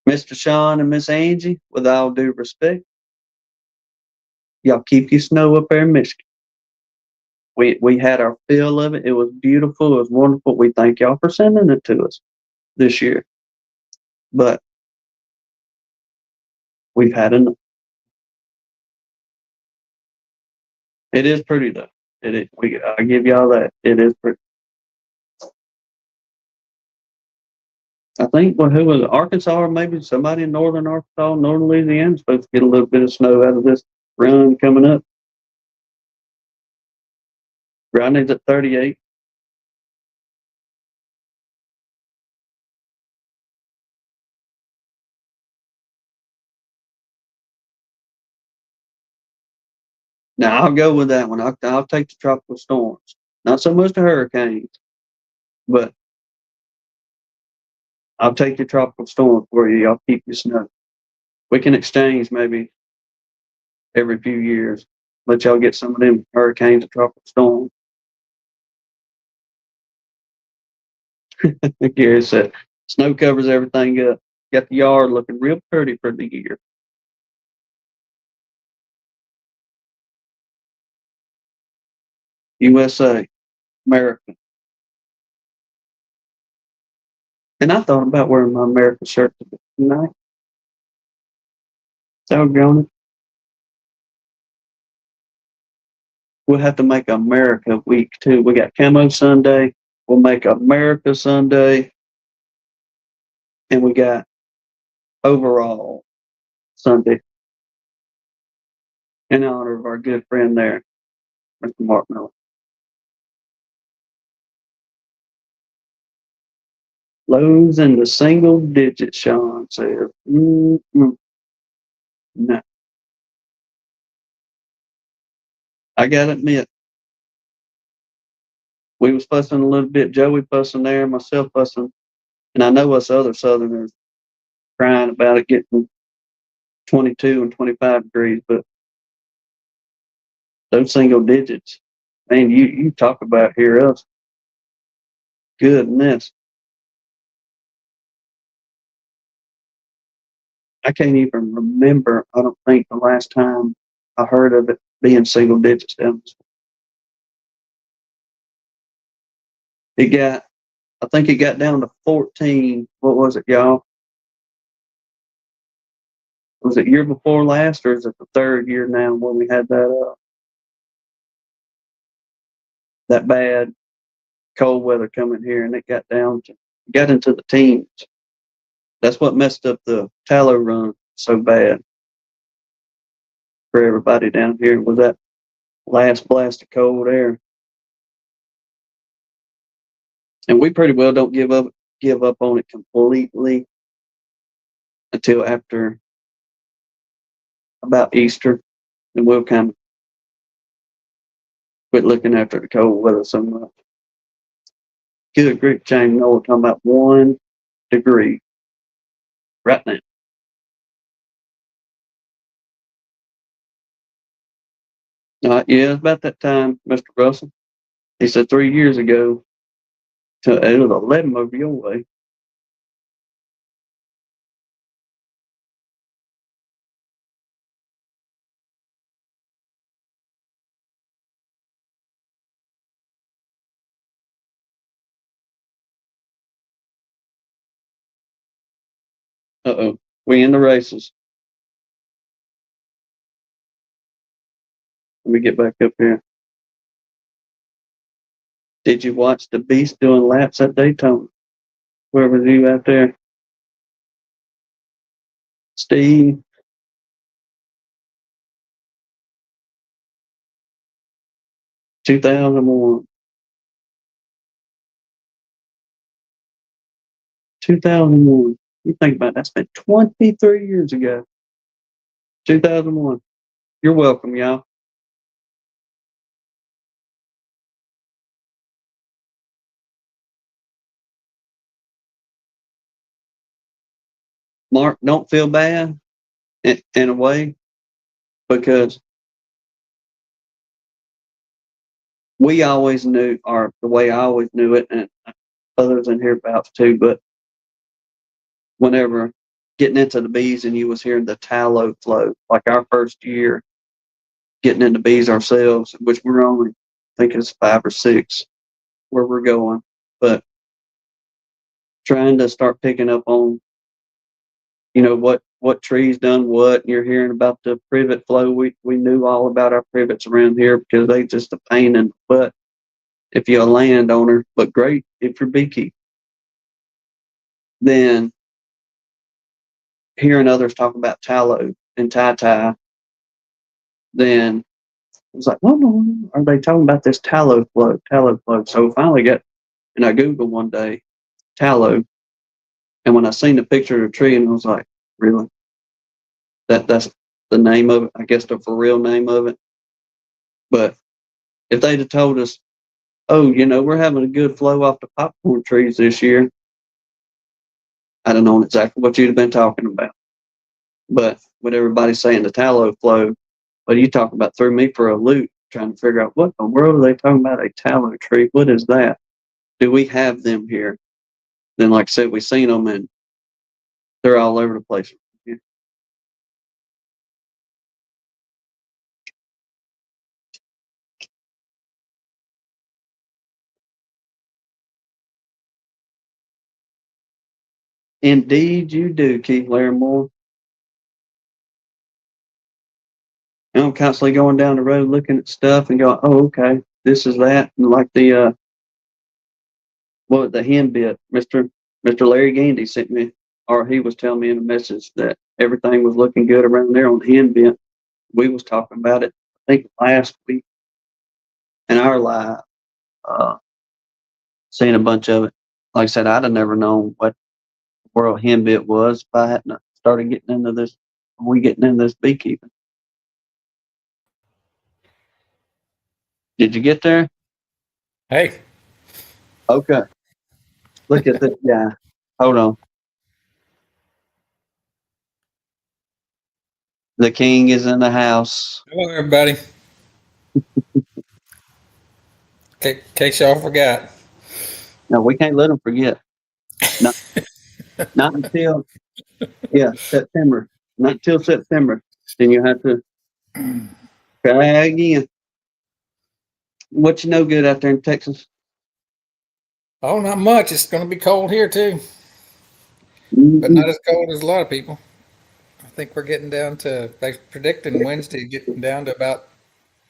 [SPEAKER 1] Mr. Sean and Miss Angie, with all due respect, y'all keep your snow up there in Michigan. We had our fill of it. It was beautiful. It was wonderful. We thank y'all for sending it to us this year. But we've had enough. It is pretty though. It is. I give y'all that. It is pretty. I think, well, who was it? Arkansas, or maybe somebody in northern Arkansas, northern Louisiana, supposed to get a little bit of snow out of this run coming up. Rodney's at 38. Now I'll go with that one. I'll take the tropical storms. Not so much the hurricanes, but I'll take the tropical storms for you. Y'all keep your snow. We can exchange maybe every few years. Let y'all get some of them hurricanes and tropical storms. Gary said, snow covers everything up. Got the yard looking real pretty for the year. USA, America. And I thought about wearing my American shirt tonight. Doggone it. We'll have to make America week too. We got Camo Sunday. We'll make America Sunday. And we got overall Sunday in honor of our good friend there, Mr. Mark Miller. Lows in the single digits, Sean says. No. I gotta admit, we was fussing a little bit. Joey fussing there, myself fussing, and I know us other Southerners crying about it getting 22 and 25 degrees, but those single digits, man, you talk about here us. Goodness. I can't even remember, I don't think, the last time I heard of it being single digits down this way. I think it got down to 14. What was it, y'all? Was it year before last, or is it the third year now when we had that bad cold weather coming here, and it got into the teens. That's what messed up the tallow run so bad for everybody down here, was that last blast of cold air. And we pretty well don't give up on it completely until after about Easter, and we'll kind of quit looking after the cold weather so much. Good grief, James Noah talking about 1 degree right now. Yeah, it's about that time, Mr. Russell. He said 3 years ago, it was 11 over your way. Uh-oh, we in the races. Let me get back up here. Did you watch the Beast doing laps at Daytona? Whoever's you out there? Steve? 2001. 2001. You think about it, that's been 23 years ago. 2001. You're welcome, y'all. Mark, don't feel bad in a way, because we always knew, or the way I always knew it, and others in here vouch too, but whenever getting into the bees and you was hearing the tallow flow, like our first year getting into bees ourselves, which we're only, I think it's 5 or 6 where we're going, but trying to start picking up on, what trees done what, and you're hearing about the privet flow. We knew all about our privets around here because they just a pain in the butt if you're a landowner, but great if you're beekeeping. Then hearing others talk about tallow and tie, then I was like, well, are they talking about this tallow flow? Tallow flow. So finally and I Googled one day, tallow. And when I seen the picture of the tree, and I was like, really? That's the name of it, I guess the for real name of it. But if they'd have told us, oh, we're having a good flow off the popcorn trees this year, I'd have known exactly what you'd have been talking about. But with everybody saying the tallow flow, but you talk about threw me for a loop trying to figure out what in the world are they talking about a tallow tree? What is that? Do we have them here? Then, like I said, we seen them and they're all over the place. Indeed, you do, Keith Larimore. And I'm constantly going down the road looking at stuff and going, oh, okay, this is that. And like the hen bit, Mr. Larry Gandy sent me, or he was telling me in a message that everything was looking good around there on the hen bit. We was talking about it, I think last week in our live, uh, seeing a bunch of it. Like I said, I'd have never known what world hen bit was if I hadn't started getting into this. We getting into this beekeeping. Did you get there?
[SPEAKER 3] Hey,
[SPEAKER 1] Okay. Look at this guy. Hold on. The king is in the house.
[SPEAKER 3] hello everybody. In case y'all forgot,
[SPEAKER 1] No, we can't let him forget. Not, not until September. Not until September. Then you have to try again. What you know good out there in Texas?
[SPEAKER 3] oh, not much. It's going to be cold here too, but
[SPEAKER 1] Mm-hmm.
[SPEAKER 3] not as cold as a lot of people. I think we're getting down to, they're predicting Wednesday getting down to about,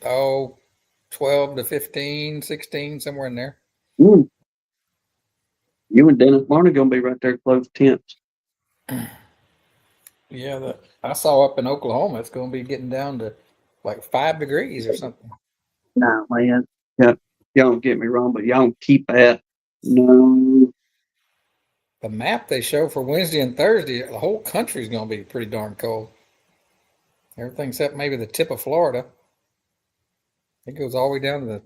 [SPEAKER 3] oh, 12 to 15, 16, somewhere in there.
[SPEAKER 1] Mm. You and Dennis Barney gonna be right there close temps.
[SPEAKER 3] Yeah, I saw up in Oklahoma, it's going to be getting down to like 5 degrees or something.
[SPEAKER 1] Nah, man. Yeah, y'all don't get me wrong, but y'all don't keep that. No.
[SPEAKER 3] The map they show for Wednesday and Thursday, the whole country's going to be pretty darn cold. Everything except maybe the tip of Florida. It goes all the way down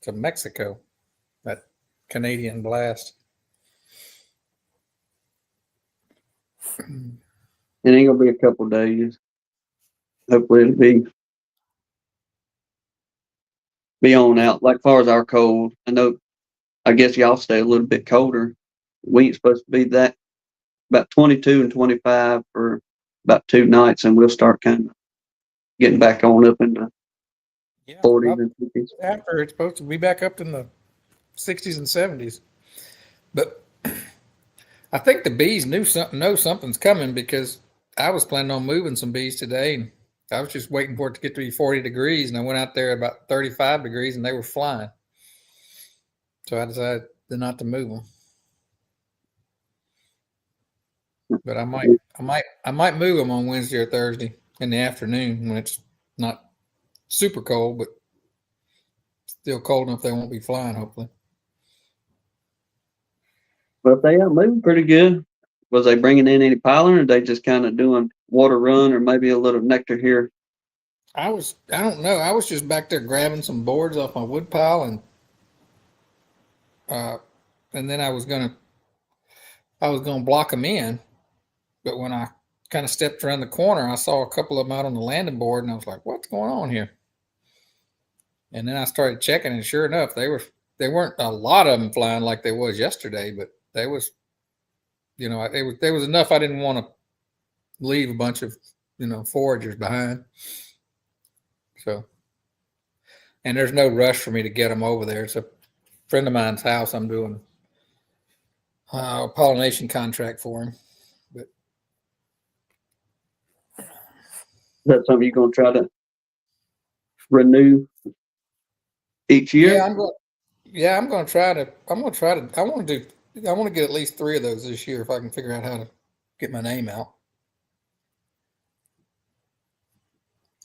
[SPEAKER 3] to Mexico, that Canadian blast.
[SPEAKER 1] It ain't gonna be a couple days. Hopefully it'll be on out. Like far as our cold, I guess y'all stay a little bit colder. We ain't supposed to be that about 22 and 25 for about 2 nights, and we'll start kind of getting back on up in the
[SPEAKER 3] Yeah,
[SPEAKER 1] 40s and 50s.
[SPEAKER 3] after it's supposed to be back up in the 60s and 70s. But I think the bees know something's coming because I was planning on moving some bees today, and I was just waiting for it to get to be 40 degrees, and I went out there at about 35 degrees, and they were flying. So I decided not to move them. But I might move them on Wednesday or Thursday in the afternoon when it's not super cold, but still cold enough they won't be flying. Hopefully.
[SPEAKER 1] But they are moving pretty good. Was they bringing in any pollen, or they just kind of doing water run, or maybe a little nectar here?
[SPEAKER 3] I don't know. I was just back there grabbing some boards off my wood pile, uh, and then I was gonna block them in, but when I kind of stepped around the corner, I saw a couple of them out on the landing board, and I was like, "What's going on here?" And then I started checking, and sure enough, they weren't a lot of them flying like they was yesterday, but they was, there was enough. I didn't want to leave a bunch of foragers behind. So, and there's no rush for me to get them over there. It's a friend of mine's house. I'm doing a pollination contract for him. But
[SPEAKER 1] Is that something you're gonna try to renew each year?
[SPEAKER 3] yeah, I'm going to try to. I want to get at least 3 of those this year if I can figure out how to get my name out.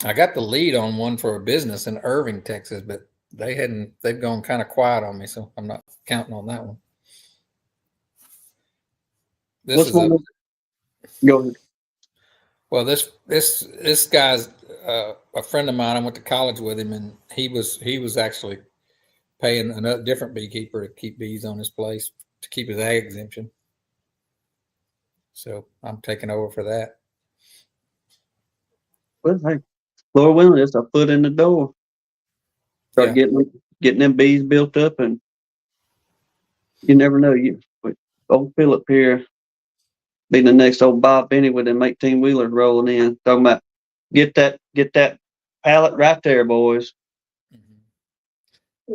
[SPEAKER 3] I got the lead on one for a business in Irving, Texas, but they've gone kind of quiet on me, so I'm not counting on that one. This
[SPEAKER 1] What's
[SPEAKER 3] is a
[SPEAKER 1] one? Go ahead.
[SPEAKER 3] Well, this guy's a friend of mine. I went to college with him, and he was actually paying another different beekeeper to keep bees on his place to keep his ag exemption. So I'm taking over for that.
[SPEAKER 1] But hey, Lord willing, it's a foot in the door. Start
[SPEAKER 3] Yeah.
[SPEAKER 1] getting them bees built up, and you never know. Old Philip here being the next old Bob Benny with them 18-wheelers rolling in, talking about get that pallet right there, boys.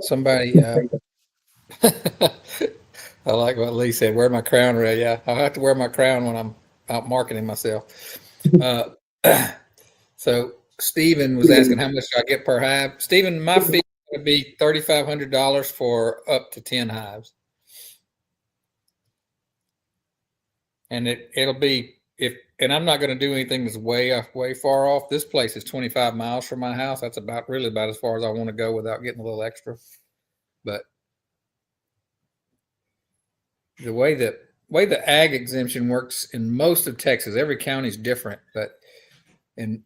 [SPEAKER 3] Somebody, I like what Lee said. Wear my crown, Ray. Yeah, I have to wear my crown when I'm out marketing myself. Uh, so Stephen was asking how much do I get per hive. Stephen, my fee would be $3,500 for up to 10 hives, and it'll be if. And I'm not going to do anything that's way far off. This place is 25 miles from my house. That's really about as far as I want to go without getting a little extra. But the way the ag exemption works in most of Texas, every county is different, but in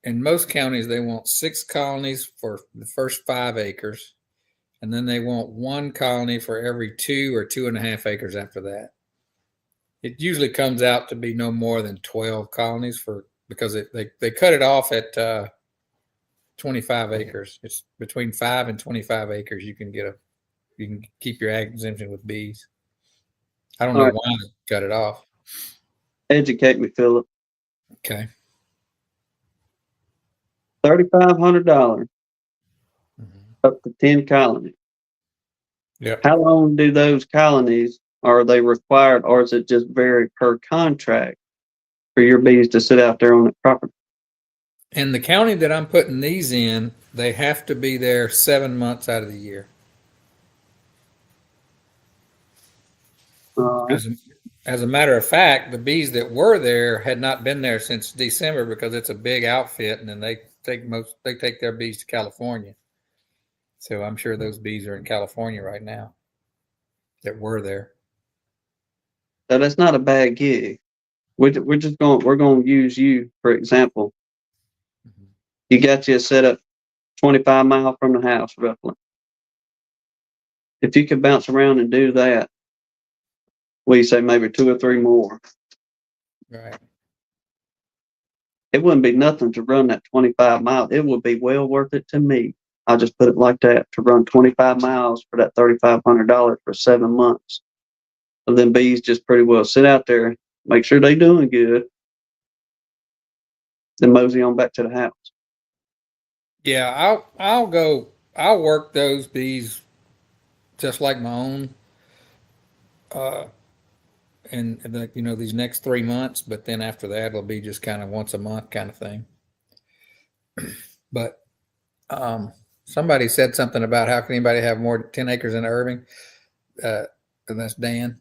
[SPEAKER 3] most counties they want 6 colonies for the first 5 acres, and then they want 1 colony for every 2 or 2.5 acres after that. It usually comes out to be no more than 12 colonies because they cut it off at 25 acres. It's between 5 and 25 acres. You can keep your ag exemption with bees. I don't
[SPEAKER 1] All
[SPEAKER 3] know
[SPEAKER 1] right,
[SPEAKER 3] why they cut it off.
[SPEAKER 1] educate me, Philip.
[SPEAKER 3] Okay.
[SPEAKER 1] $3,500
[SPEAKER 3] Mm-hmm.
[SPEAKER 1] up to 10 colonies.
[SPEAKER 3] Yeah.
[SPEAKER 1] How long do those colonies are they required, or is it just vary per contract for your bees to sit out there on the property?
[SPEAKER 3] In the county that I'm putting these in, they have to be there 7 months out of the year.
[SPEAKER 1] Uh,
[SPEAKER 3] As a matter of fact, the bees that were there had not been there since December because it's a big outfit, and then they take their bees to California. So I'm sure those bees are in California right now that were there.
[SPEAKER 1] so that's not a bad gig. We're going to use you for example.
[SPEAKER 3] Mm-hmm.
[SPEAKER 1] You got you set up 25 miles from the house, roughly. If you could bounce around and do that, we say maybe 2 or 3 more.
[SPEAKER 3] Right.
[SPEAKER 1] It wouldn't be nothing to run that 25 miles. It would be well worth it to me. I'll just put it like that, to run 25 miles for that $3,500 for 7 months. So then bees just pretty well sit out there, make sure they doing good, then mosey on back to the house.
[SPEAKER 3] Yeah, I'll work those bees just like my own. And these next 3 months, but then after that it'll be just kind of once a month kind of thing. But somebody said something about how can anybody have more than 10 acres in Irving, and that's Dan.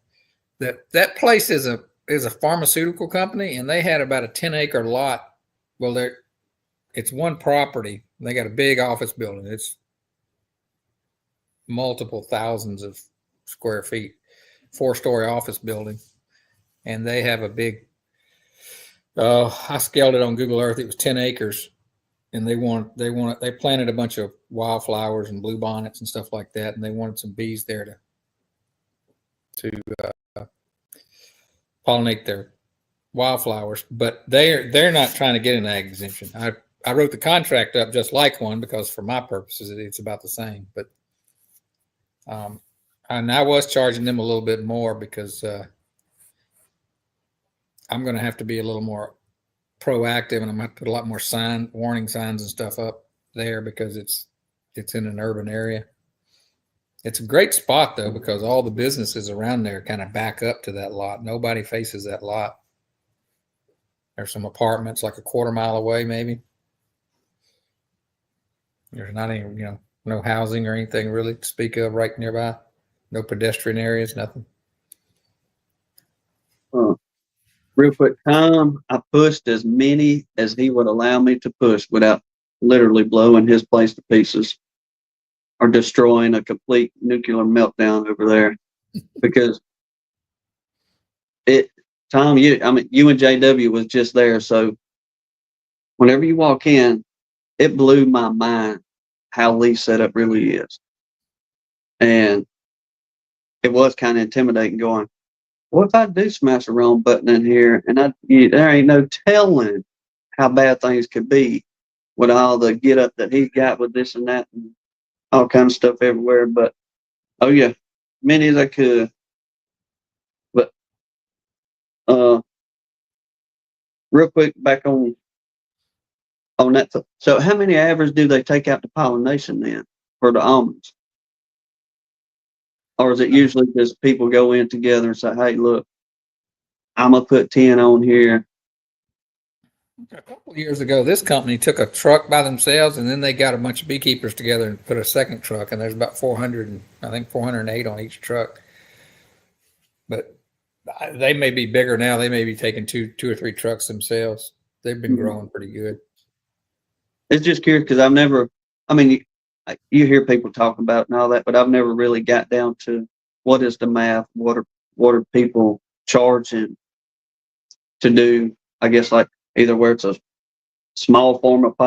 [SPEAKER 3] That place is a pharmaceutical company, and they had about a 10-acre lot. Well, it's one property. They got a big office building. It's multiple thousands of square feet, 4-story office building, and they have a big. I scaled it on Google Earth. It was 10 acres, and they planted a bunch of wildflowers and bluebonnets and stuff like that, and they wanted some bees there to pollinate their wildflowers. But they're not trying to get an ag exemption. I wrote the contract up just like one because for my purposes it's about the same. But and I was charging them a little bit more because I'm going to have to be a little more proactive, and I'm going to put a lot more warning signs and stuff up there because it's in an urban area. It's a great spot though because all the businesses around there kind of back up to that lot. Nobody faces that lot. There's some apartments like a quarter mile away, maybe. There's not any, no housing or anything really to speak of right nearby. No pedestrian areas, nothing.
[SPEAKER 1] Real quick, Tom, I pushed as many as he would allow me to push without literally blowing his place to pieces or destroying a complete nuclear meltdown over there. Because Tom, you and JW was just there. So whenever you walk in, it blew my mind how Lee's setup really is. And it was kind of intimidating going, what if I do smash a wrong button in here and there ain't no telling how bad things could be. with all the get up that he's got with this and that and all kind of stuff everywhere. But oh yeah, many as I could. But uh, real quick back on that. So how many average do they take out to pollination then for the almonds? Or is it usually just people go in together and say, hey, look, I'm going to put 10 on here?
[SPEAKER 3] A couple of years ago, this company took a truck by themselves, and then they got a bunch of beekeepers together and put a second truck, and there's about 400, and I think 408 on each truck. But they may be bigger now. They may be taking two or three trucks themselves. They've been growing pretty good.
[SPEAKER 1] It's just curious because I mean, you hear people talk about it and all that, but I've never really got down to what is the math, what are people charging to do, I guess, like either where it's a small form of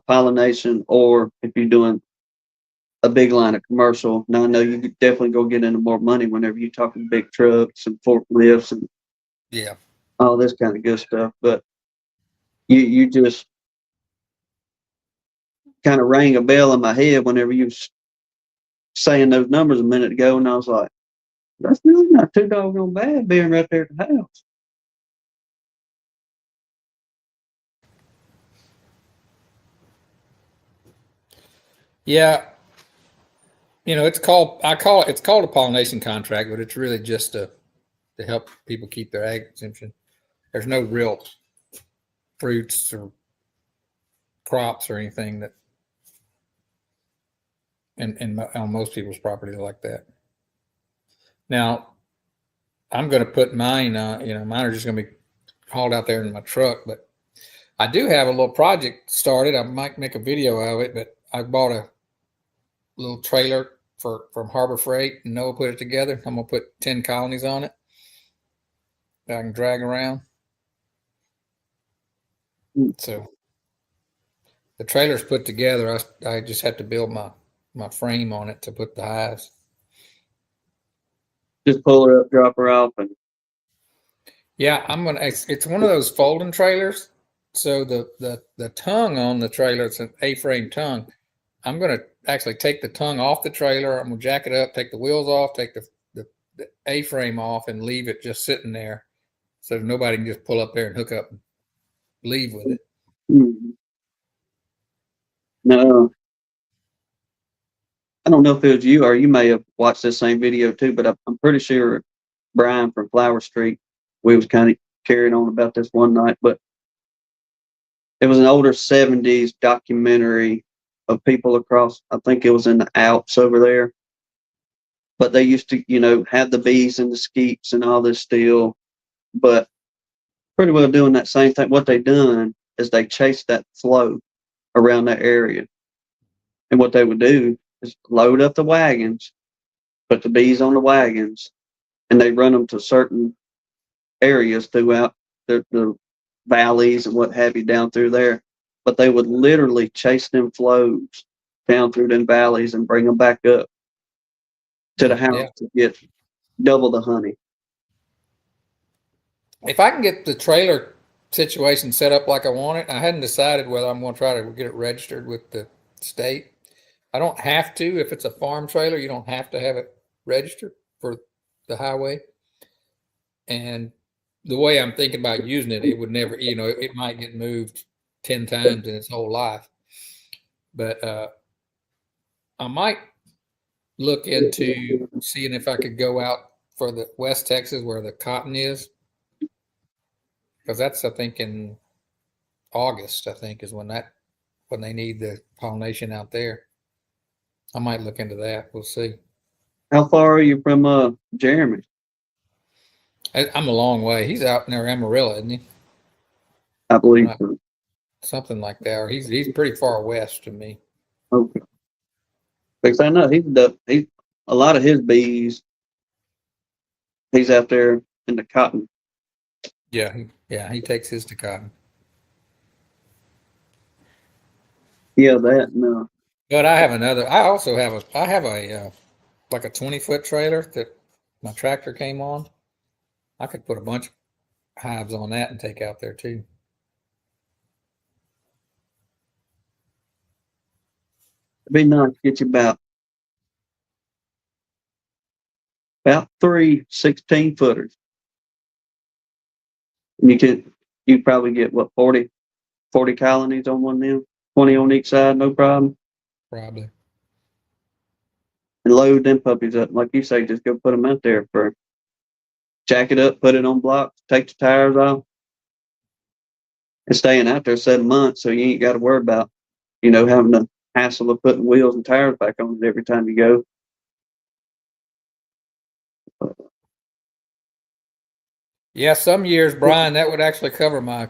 [SPEAKER 1] pollination, or if you're doing a big line of commercial. Now I know you could definitely go get into more money whenever you're talking big trucks and forklifts and
[SPEAKER 3] Yeah,
[SPEAKER 1] all this kind of good stuff. But you just kind of rang a bell in my head whenever you was saying those numbers a minute ago, and I was like, that's really not too doggone bad being right there at the house.
[SPEAKER 3] yeah. It's called it's called a pollination contract, but it's really just to help people keep their ag exemption. There's no real fruits or crops or anything that on most people's property like that. Now, I'm going to put mine. Mine are just going to be hauled out there in my truck, but I do have a little project started. I might make a video of it, but I bought a little trailer from Harbor Freight, and Noah put it together. I'm gonna put 10 colonies on it that I can drag around. So the trailer's put together. I just have to build my frame on it to put the hives.
[SPEAKER 1] Just pull her up, drop her off, and
[SPEAKER 3] Yeah, it's one of those folding trailers. So the tongue on the trailer, it's an A-frame tongue. I'm gonna actually take the tongue off the trailer. I'm gonna jack it up, take the wheels off, take the A-frame off, and leave it just sitting there, so nobody can just pull up there and hook up and leave with it.
[SPEAKER 1] no, I don't know if it was you or you may have watched this same video too, but I'm pretty sure Brian from Flower Street, we was kind of carrying on about this one night, but it was an older 70s documentary of people across, I think it was in the Alps over there. But they used to, have the bees and the skeets and all this still, but pretty well doing that same thing. What they done is they chased that flow around that area. And what they would do is load up the wagons, put the bees on the wagons, and they run them to certain areas throughout the valleys and what have you down through there. But they would literally chase them flows down through them valleys and bring them back up to the house to get double the honey.
[SPEAKER 3] If I can get the trailer situation set up like I want it, I hadn't decided whether I'm going to try to get it registered with the state. I don't have to. If it's a farm trailer, you don't have to have it registered for the highway. And the way I'm thinking about using it, it would never, it might get moved 10 times in its whole life. But I might look into seeing if I could go out for the West Texas where the cotton is, because that's, I think, in August, I think, is when they need the pollination out there. I might look into that. We'll see.
[SPEAKER 1] How far are you from Jeremy?
[SPEAKER 3] I'm a long way. He's out near Amarillo, isn't he?
[SPEAKER 1] I believe so.
[SPEAKER 3] Something like that. Or he's pretty far west to me.
[SPEAKER 1] Okay. Because I know he's a lot of his bees. He's out there in the cotton.
[SPEAKER 3] Yeah, he takes his to cotton.
[SPEAKER 1] Yeah, that no.
[SPEAKER 3] But I have another. I also have a like a 20-foot trailer that my tractor came on. I could put a bunch of hives on that and take out there too.
[SPEAKER 1] It'd be nice to get you about 3 16-footers. And you probably get what 40 colonies on one of them, 20 on each side, no problem.
[SPEAKER 3] Probably.
[SPEAKER 1] And load them puppies up. Like you say, just go put them out there for jack it up, put it on blocks, take the tires off. And staying out there 7 months, so you ain't got to worry about, having the hassle of putting wheels and tires back on it every time you go.
[SPEAKER 3] Yeah, some years, Brian, that would actually cover my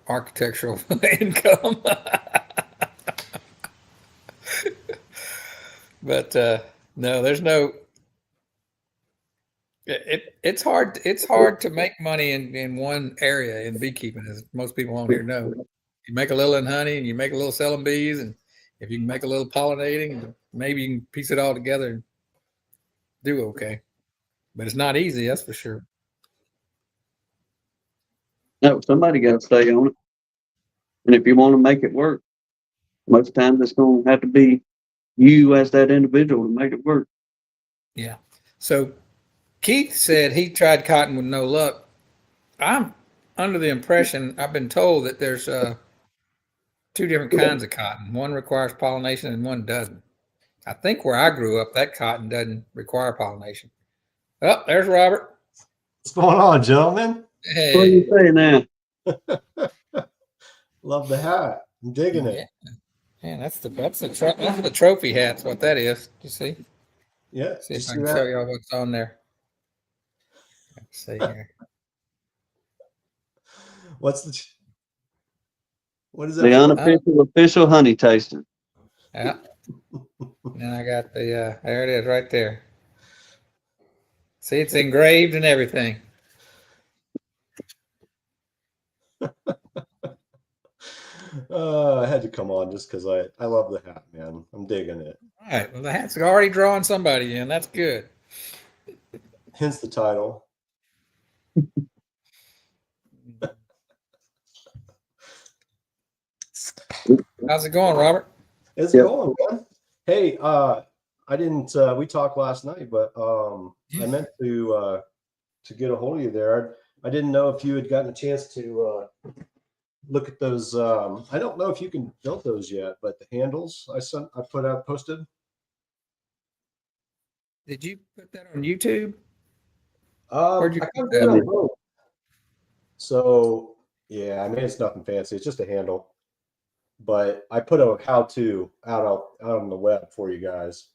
[SPEAKER 3] architectural income. But no, there's no. It's hard to make money in one area in beekeeping, as most people on here know. You make a little in honey, and you make a little selling bees, and if you can make a little pollinating, maybe you can piece it all together and do okay. But it's not easy, that's for sure.
[SPEAKER 1] No, somebody got to stay on it. And if you want to make it work, most times it's going to have to be you as that individual to make it work.
[SPEAKER 3] Yeah. So Keith said he tried cotton with no luck. I'm under the impression, I've been told that there's two different kinds of cotton. One requires pollination and one doesn't. I think where I grew up, that cotton doesn't require pollination. Oh, there's Robert.
[SPEAKER 4] What's going on, gentlemen?
[SPEAKER 1] What do you
[SPEAKER 3] Hey.
[SPEAKER 1] say now?
[SPEAKER 4] Love the hat. I'm digging
[SPEAKER 3] Yeah.
[SPEAKER 4] it.
[SPEAKER 3] Man, that's the trophy hat. That's what that is. You see?
[SPEAKER 4] Yeah.
[SPEAKER 3] See
[SPEAKER 4] did
[SPEAKER 3] if I
[SPEAKER 4] you
[SPEAKER 3] can
[SPEAKER 4] see
[SPEAKER 3] show
[SPEAKER 4] that?
[SPEAKER 3] y'all what's on there. Let's see here.
[SPEAKER 4] What is that
[SPEAKER 1] The
[SPEAKER 4] for?
[SPEAKER 1] unofficial official honey tasting.
[SPEAKER 3] Yeah. And I got the there it is right there. See, it's engraved and everything.
[SPEAKER 4] I had to come on just because I love the hat, man. I'm digging it.
[SPEAKER 3] All right. Well, the hat's already drawing somebody in. That's good.
[SPEAKER 4] Hence the title.
[SPEAKER 3] How's it going, Robert?
[SPEAKER 4] It's
[SPEAKER 1] Yep.
[SPEAKER 4] going, man. Hey, I didn't. We talked last night, but I meant to get a hold of you there. I didn't know if you had gotten a chance to look at those. I don't know if you can build those yet, but the handles I posted.
[SPEAKER 3] Did you put that on YouTube?
[SPEAKER 4] I
[SPEAKER 3] Where'd you
[SPEAKER 4] kind
[SPEAKER 3] put
[SPEAKER 4] of did
[SPEAKER 3] that?
[SPEAKER 4] on both. So yeah, I mean it's nothing fancy. It's just a handle, but I put a how-to out on the web for you guys.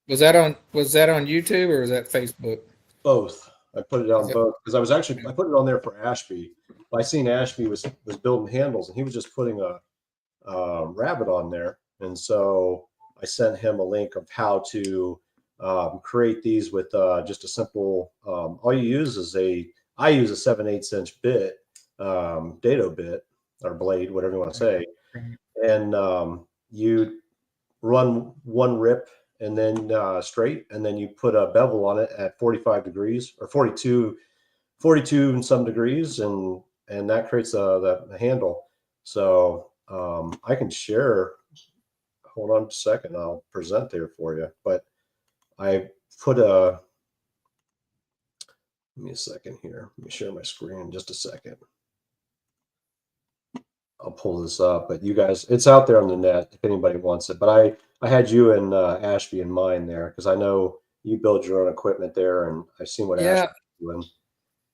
[SPEAKER 3] Was that on YouTube or was that Facebook?
[SPEAKER 4] Both. I put it on
[SPEAKER 3] Is it-
[SPEAKER 4] both because I put it on there for Ashby. I seen Ashby was building handles and he was just putting a rabbit on there, and so I sent him a link of how to create these with just a simple. All you use is I use a 7/8 inch bit, dado bit or blade, whatever you want to say, and you run one rip and then straight, and then you put a bevel on it at 45 degrees or 42 and some degrees, and that creates the handle. So I can share. Hold on a second, I'll present there for you. But I put a. Give me a second here. Let me share my screen just a second. I'll pull this up, but you guys, it's out there on the net if anybody wants it. But I had you and Ashby in mind there because I know you build your own equipment there, and I've seen what
[SPEAKER 3] Yeah.
[SPEAKER 4] Ashby's doing.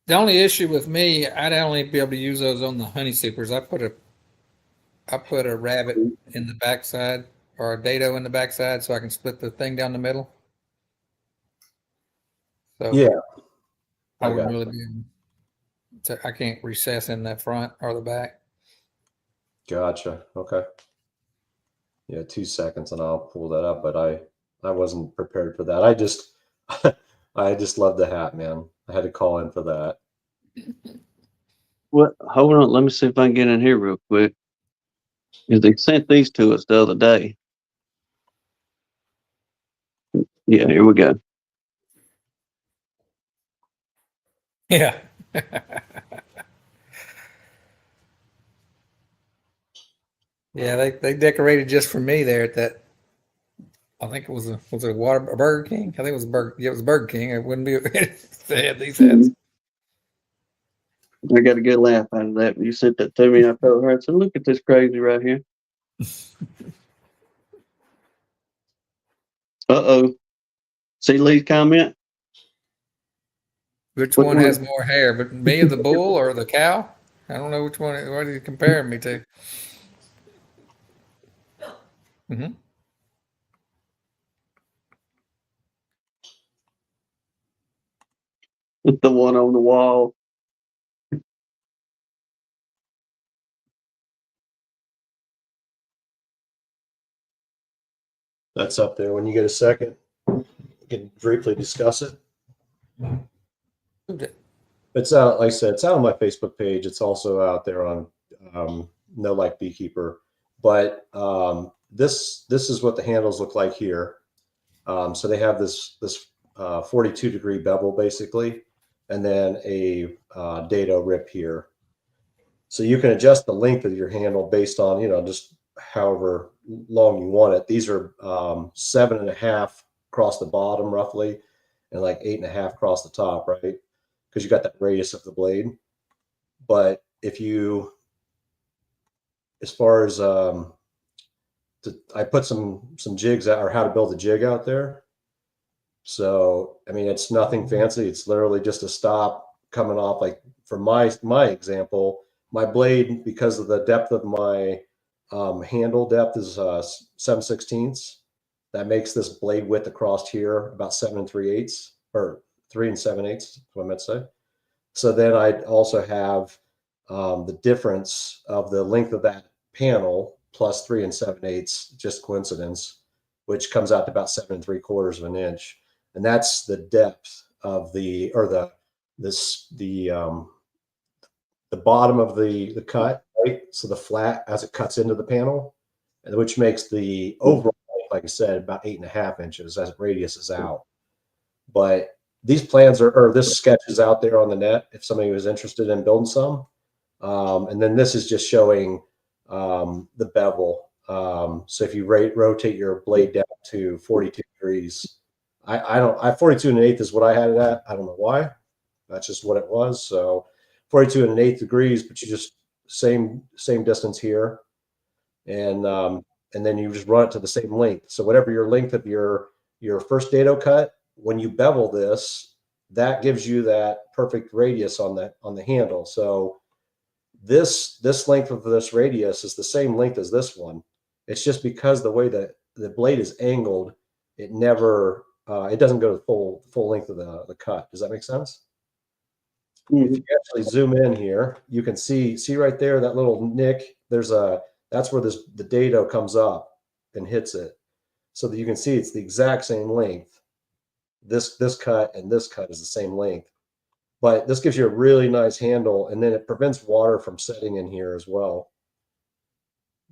[SPEAKER 3] The only issue with me, I'd only be able to use those on the honey supers. I put a rabbit in the backside or a dado in the backside so I can split the thing down the middle. So
[SPEAKER 4] Yeah,
[SPEAKER 3] I
[SPEAKER 4] I
[SPEAKER 3] wouldn't
[SPEAKER 4] got
[SPEAKER 3] really be able to, I can't recess in the front or the back.
[SPEAKER 4] Gotcha. Okay. Yeah, 2 seconds and I'll pull that up. But I wasn't prepared for that. I just love the hat, man. I had to call in for that.
[SPEAKER 1] What? Hold on. Let me see if I can get in here real quick. Because they sent these to us the other day. Yeah, here we go.
[SPEAKER 3] Yeah. Yeah, they decorated just for me there at that I think it was a Burger King. I think it was Burger. Yeah, it was Burger King. It wouldn't be. They had these hats.
[SPEAKER 1] I got a good laugh out of that when you sent that to me. I told her, I said, "Look at this crazy right here." Uh-oh. See Lee's comment?
[SPEAKER 3] Which
[SPEAKER 1] Which
[SPEAKER 3] one
[SPEAKER 1] one?
[SPEAKER 3] has more hair? But me or the bull or the cow? I don't know which one. What are you comparing me to? Hmm.
[SPEAKER 1] The one on the wall.
[SPEAKER 4] That's up there. When you get a second, you can briefly discuss it. It's out, like I said, it's out on my Facebook page. It's also out there on No Like Beekeeper. But this is what the handles look like here. So they have this 42-degree bevel basically, and then a dado rip here. So you can adjust the length of your handle based on, just however long you want it. These are 7.5 across the bottom roughly, and like 8.5 across the top, right? Because you got that radius of the blade. But if you, as far as I put some jigs out, or how to build a jig out there. So I mean, it's nothing fancy. It's literally just a stop coming off. Like for my example, my blade, because of the depth of my handle depth is 7/16. That makes this blade width across here about 7 3/8, or 3 7/8. What I meant to say. So then I also have the difference of the length of that panel plus 3 7/8, just coincidence, which comes out to about 7 3/4 of an inch, and that's the depth of the, or the bottom of the cut, right? So the flat as it cuts into the panel, and which makes the overall, like I said, about 8.5 inches as it radiuses out. But these plans or this sketch is out there on the net if somebody was interested in building some. And then this is just showing the bevel. So if you rotate your blade down to 42 degrees, I 42 and an eighth is what I had it at. I don't know why. That's just what it was. So 42 and an eighth degrees, but you just same distance here, and then you just run it to the same length. So whatever your length of your first dado cut, when you bevel this, that gives you that perfect radius on the handle. So this length of this radius is the same length as this one. It's just because the way that the blade is angled, it never it doesn't go to full length of the cut. Does that make sense? If you actually zoom in here, you can see right there, that little nick. That's where the dado comes up and hits it, so that you can see it's the exact same length. This cut and this cut is the same length, but this gives you a really nice handle, and then it prevents water from setting in here as well.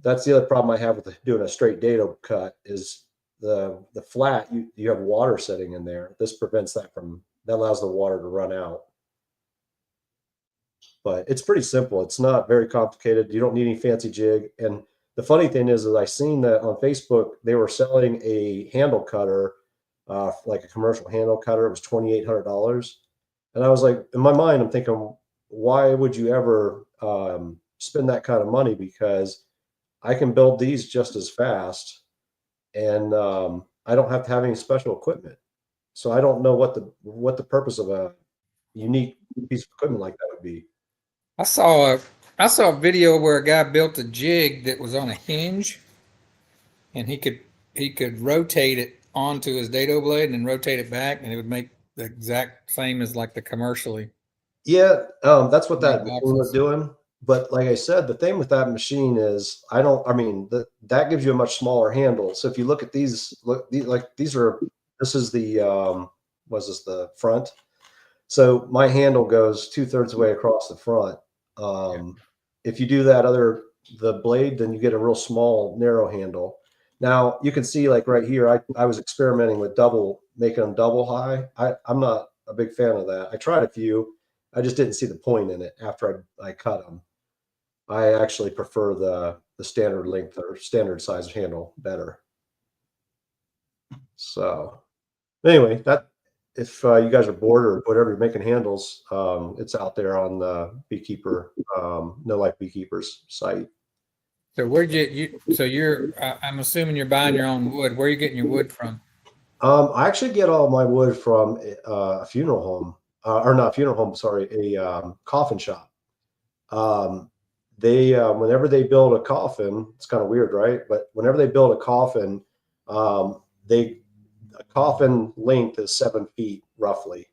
[SPEAKER 4] That's the other problem I have with doing a straight dado cut is the flat. You have water setting in there. This prevents that that allows the water to run out. But it's pretty simple. It's not very complicated. You don't need any fancy jig. And the funny thing is I seen that on Facebook, they were selling a handle cutter, like a commercial handle cutter. It was $2,800. And I was like, in my mind, I'm thinking, why would you ever spend that kind of money? Because I can build these just as fast, and I don't have to have any special equipment. So I don't know what the purpose of a unique piece of equipment like that would be.
[SPEAKER 3] I saw a video where a guy built a jig that was on a hinge, and he could rotate it onto his dado blade and then rotate it back, and it would make the exact same as like the commercially
[SPEAKER 4] Yeah, that's what
[SPEAKER 3] made
[SPEAKER 4] that machine was
[SPEAKER 3] boxes.
[SPEAKER 4] doing. But like I said, the thing with that machine is I mean, that gives you a much smaller handle. So if you look at these, this is the, was this the front? So my handle goes 2/3 the way across the front. If you do the blade, then you get a real small, narrow handle. Now you can see, like right here, I was experimenting with making them double high. I'm not a big fan of that. I tried a few. I just didn't see the point in it after I cut them. I actually prefer the standard length or standard size handle better. So anyway, that if you guys are bored or whatever, you're making handles, it's out there on the Beekeeper, No Life Beekeepers site.
[SPEAKER 3] So where'd so I'm assuming you're buying your own wood. Where are you getting your wood from?
[SPEAKER 4] I actually get all my wood from a funeral home, or not funeral home, sorry, a coffin shop. Um, they whenever they build a coffin, it's kind of weird, right? But whenever they build a coffin, they a coffin length is 7 feet roughly.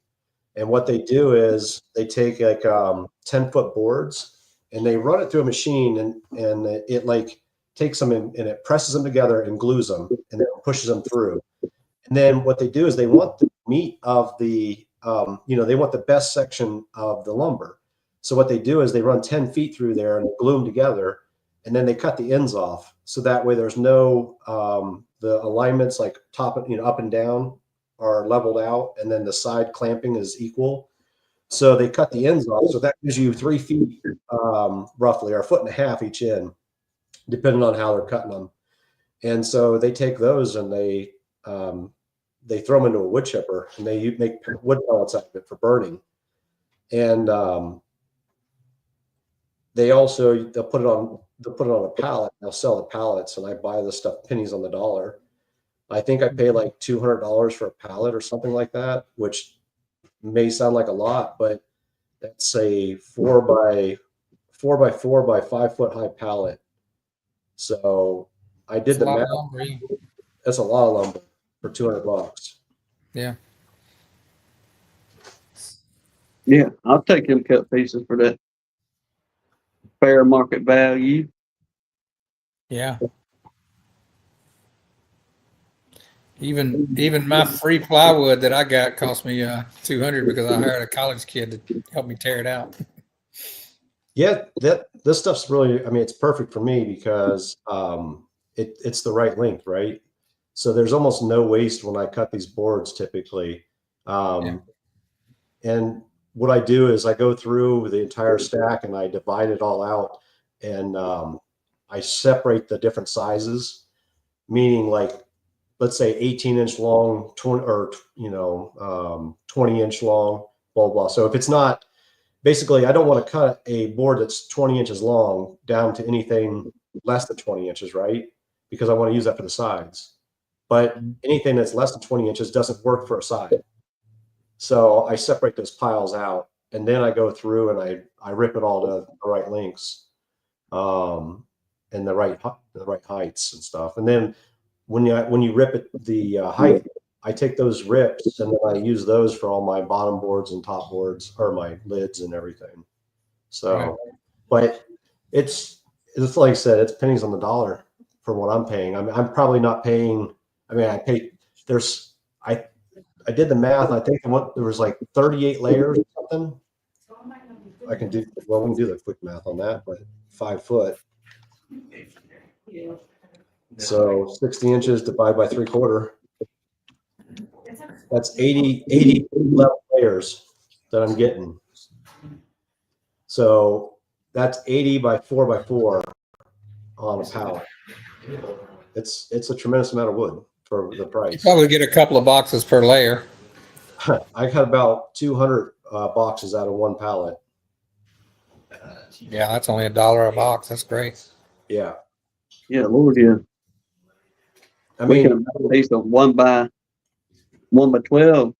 [SPEAKER 4] And what they do is they take like 10-foot boards and they run it through a machine and it like takes them and it presses them together and glues them and then pushes them through. And then what they do is they want the meat of the, they want the best section of the lumber. So what they do is they run 10 feet through there and glue them together, and then they cut the ends off. So that way there's no, the alignments like top, up and down are leveled out, and then the side clamping is equal. So they cut the ends off. So that gives you 3 feet, roughly, or a foot and a half each end, depending on how they're cutting them. And so they take those and they throw them into a wood chipper and they make wood pellets out of it for burning. And they'll put it on a pallet. They'll sell the pallets, and I buy the stuff pennies on the dollar. I think I pay like $200 for a pallet or something like that, which may sound like a lot, but that's a 4x4 by 5 foot high pallet. So I did
[SPEAKER 3] It's a
[SPEAKER 4] the
[SPEAKER 3] lot
[SPEAKER 4] math.
[SPEAKER 3] of lumber.
[SPEAKER 4] That's a lot of lumber for $200.
[SPEAKER 3] Yeah.
[SPEAKER 1] Yeah, I'll take them cut pieces for that fair market value.
[SPEAKER 3] Yeah. Even my free plywood that I got cost me $200 because I hired a college kid to help me tear it out.
[SPEAKER 4] Yeah, this stuff's really, I mean, it's perfect for me because it's the right length, right? So there's almost no waste when I cut these boards typically. Um, And what I do is I go through the entire stack and I divide it all out, and I separate the different sizes, meaning like, let's say 18-inch long, 20 or 20-inch long, blah, blah. So if it's not, basically, I don't want to cut a board that's 20 inches long down to anything less than 20 inches, right? Because I want to use that for the sides. But anything that's less than 20 inches doesn't work for a side. So I separate those piles out, and then I go through and I rip it all to the right lengths, and the right heights and stuff. And then when you rip it the height, I take those rips and then I use those for all my bottom boards and top boards, or my lids and everything. So,
[SPEAKER 3] Right.
[SPEAKER 4] but it's like I said, it's pennies on the dollar for what I'm paying. I'm probably not paying. I mean, I did the math. I think there was like 38 layers or something. We can do the quick math on that, but 5 foot. So 60 inches divided by 3/4. That's 80 level layers that I'm getting. So that's 80 by 4x4 on a pallet. It's a tremendous amount of wood for the
[SPEAKER 3] You
[SPEAKER 4] price.
[SPEAKER 3] probably get a couple of boxes per layer.
[SPEAKER 4] I got about 200 boxes out of one pallet.
[SPEAKER 3] Yeah, that's only $1 a box. That's great.
[SPEAKER 4] Yeah.
[SPEAKER 1] Yeah, Lord, yeah.
[SPEAKER 4] I
[SPEAKER 1] We can
[SPEAKER 4] mean,
[SPEAKER 1] have a piece of 1x12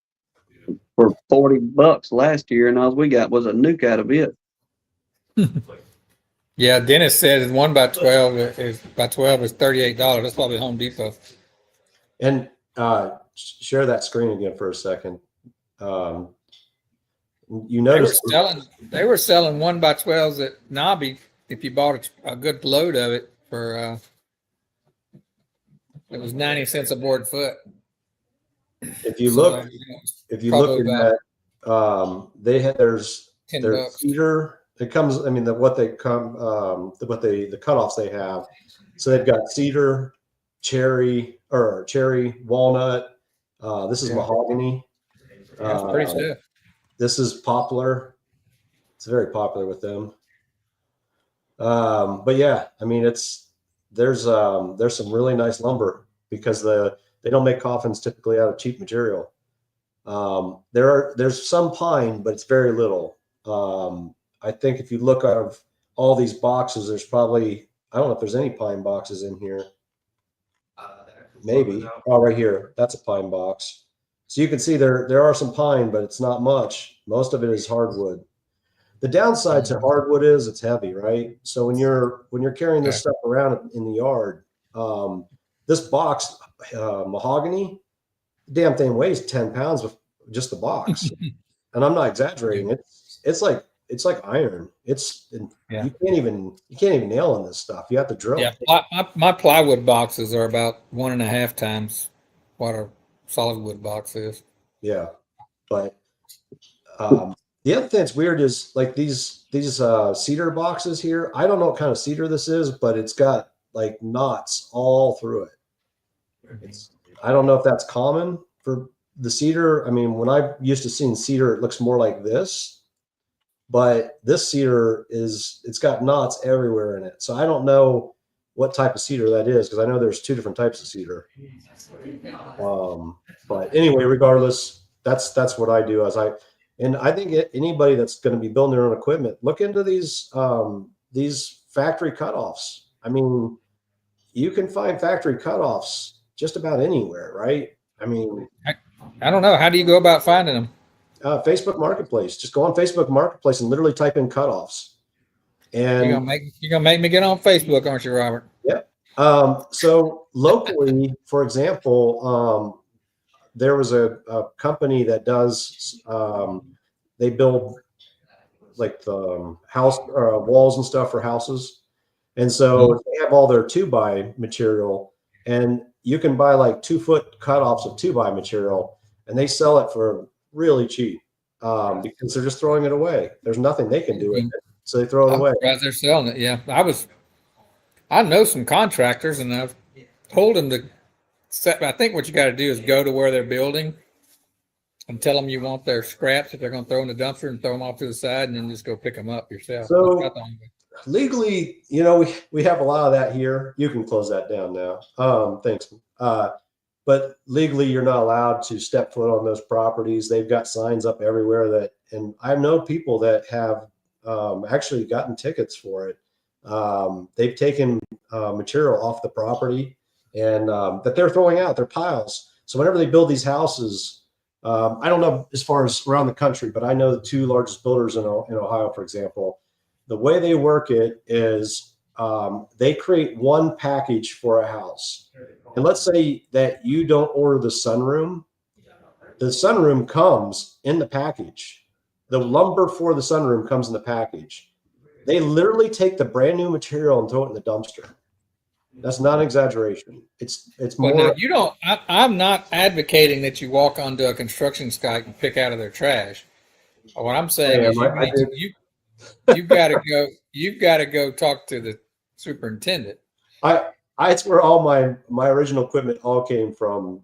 [SPEAKER 1] for $40 last year, and all we got was a nuke out of it.
[SPEAKER 3] Yeah, Dennis said 1x12 is $38. That's probably Home Depot.
[SPEAKER 4] and share that screen again for a second. You notice
[SPEAKER 3] They were selling 1x12s at Nobby if you bought a good load of it for it was 90 cents a board foot.
[SPEAKER 4] if you
[SPEAKER 3] So,
[SPEAKER 4] look
[SPEAKER 3] probably
[SPEAKER 4] at there's
[SPEAKER 3] $10.
[SPEAKER 4] cedar. It comes. I mean, the cutoffs they have. So they've got cedar, cherry walnut. This is mahogany.
[SPEAKER 3] That's pretty stiff.
[SPEAKER 4] This is poplar. It's very popular with them. But yeah, I mean, there's some really nice lumber because the They don't make coffins typically out of cheap material. There's some pine, but it's very little. I think if you look out of all these boxes, there's probably, I don't know if there's any pine boxes in here. Maybe. Oh, right here. That's a pine box. So you can see there are some pine, but it's not much. Most of it is hardwood. The downside to hardwood is it's heavy, right? So when you're carrying this stuff around in the yard, this box, mahogany, the damn thing weighs 10 pounds with just the box. And I'm not exaggerating. It's like iron. You can't even nail in this stuff. You have to drill.
[SPEAKER 3] Yeah, my plywood boxes are about 1.5 times what a solid wood box is.
[SPEAKER 4] Yeah, but the other thing that's weird is like these cedar boxes here. I don't know what kind of cedar this is, but it's got like knots all through it. I don't know if that's common for the cedar. I mean, when I used to see cedar, it looks more like this, but this cedar it's got knots everywhere in it. So I don't know what type of cedar that is, because I know there's 2 different types of cedar. But anyway, regardless, that's what I do. And I think anybody that's going to be building their own equipment, look into these factory cutoffs. I mean, you can find factory cutoffs just about anywhere, right? I mean,
[SPEAKER 3] I don't know. How do you go about finding them?
[SPEAKER 4] Facebook Marketplace. Just go on Facebook Marketplace and literally type in cutoffs. And
[SPEAKER 3] you're gonna make me get on Facebook, aren't you, Robert?
[SPEAKER 4] Yep. So locally, for example, there was a company that does they build like the house walls and stuff for houses, and so they have all their 2x material, and you can buy like 2-foot cutoffs of 2x material, and they sell it for really cheap because they're just throwing it away. There's nothing they can do with it, so they throw it away.
[SPEAKER 3] They're selling it. Yeah, I know some contractors, and I've told them to set. I think what you got to do is go to where they're building and tell them you want their scraps that they're going to throw in the dumpster, and throw them off to the side, and then just go pick them up yourself.
[SPEAKER 4] So legally, we have a lot of that here. You can close that down now. Thanks. But legally, you're not allowed to step foot on those properties. They've got signs up everywhere and I know people that have actually gotten tickets for it. They've taken material off the property and that they're throwing out their piles. So whenever they build these houses, I don't know as far as around the country, but I know the 2 largest builders in Ohio, for example, the way they work it is they create one package for a house. And let's say that you don't order the sunroom. The sunroom comes in the package. The lumber for the sunroom comes in the package. They literally take the brand new material and throw it in the dumpster. That's not an exaggeration. It's more.
[SPEAKER 3] Now, you don't. I'm not advocating that you walk onto a construction site and pick out of their trash. What I'm saying is you've got to go. You've got to go talk to the superintendent.
[SPEAKER 4] It's where all my original equipment all came from,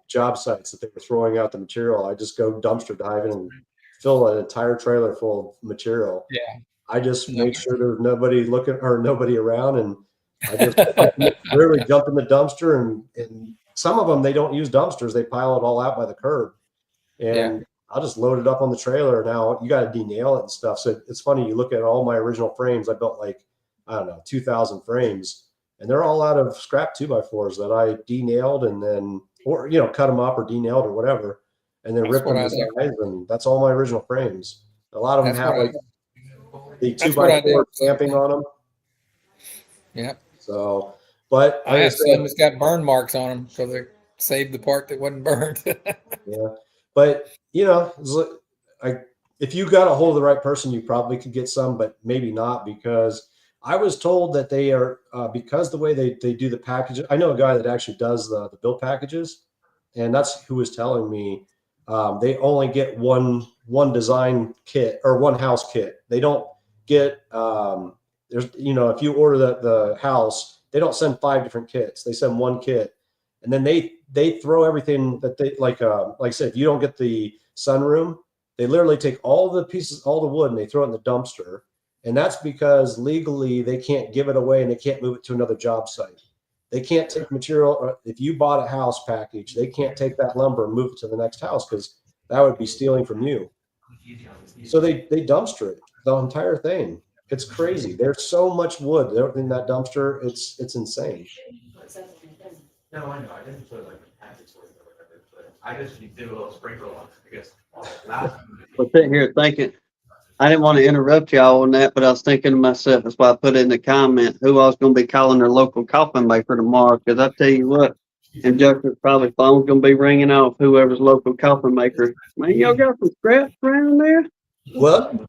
[SPEAKER 4] job sites that they were throwing out the material. I just go dumpster diving and fill an entire trailer full of material.
[SPEAKER 3] Yeah.
[SPEAKER 4] I just make sure there's nobody looking or nobody around, and I just literally jump in the dumpster, and some of them, they don't use dumpsters. They pile it all out by the curb, and I'll just load it up on the trailer. Now you got to denail it and stuff. So it's funny. You look at all my original frames. I built like, I don't know, 2,000 frames, and they're all out of scrap 2x4s that I denailed and then, or, cut them up or denailed or whatever, and then rip them to size. And that's all my original frames. A lot of them have like the 2x4 stamping on them.
[SPEAKER 3] Yeah.
[SPEAKER 4] So, but
[SPEAKER 3] I have some that's got burn marks on them because they saved the part that wasn't burned.
[SPEAKER 4] Yeah. But, if you got a hold of the right person, you probably could get some, but maybe not, because I was told that they are, because the way they do the packages. I know a guy that actually does the build packages, and that's who was telling me they only get one design kit or one house kit. They don't get, if you order the house, they don't send 5 different kits. They send one kit, and then they throw everything that they like I said, if you don't get the sunroom, they literally take all the pieces, all the wood, and they throw it in the dumpster. And that's because legally they can't give it away and they can't move it to another job site. they can't take material. If you bought a house package, they can't take that lumber and move it to the next house because that would be stealing from you. So they dumpster it, the entire thing. It's crazy. There's so much wood in that dumpster. It's insane.
[SPEAKER 5] No, I know. I didn't put like a package worth or whatever, but I just did a little sprinkle on it, I guess.
[SPEAKER 1] We're sitting here thinking, I didn't want to interrupt y'all on that, but I was thinking to myself, that's why I put it in the comment, who I was going to be calling their local coffin maker tomorrow. Because I tell you what, and Justin's probably phone's going to be ringing off whoever's local coffin maker. Man, y'all got some scraps around there?
[SPEAKER 4] Well,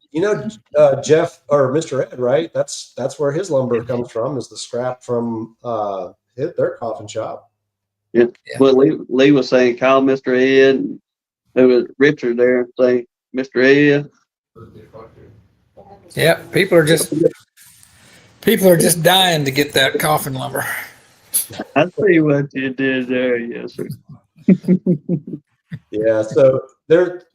[SPEAKER 4] Jeff or Mr. Ed, right? That's where his lumber comes from, is the scrap from their coffin shop.
[SPEAKER 1] Yeah. Well, Lee was saying, call Mr. Ed. And who was Richard there? Say, Mr. Ed.
[SPEAKER 3] Yeah, people are just dying to get that coffin lumber.
[SPEAKER 1] I see what you did there. Yes, sir.
[SPEAKER 4] Yeah, so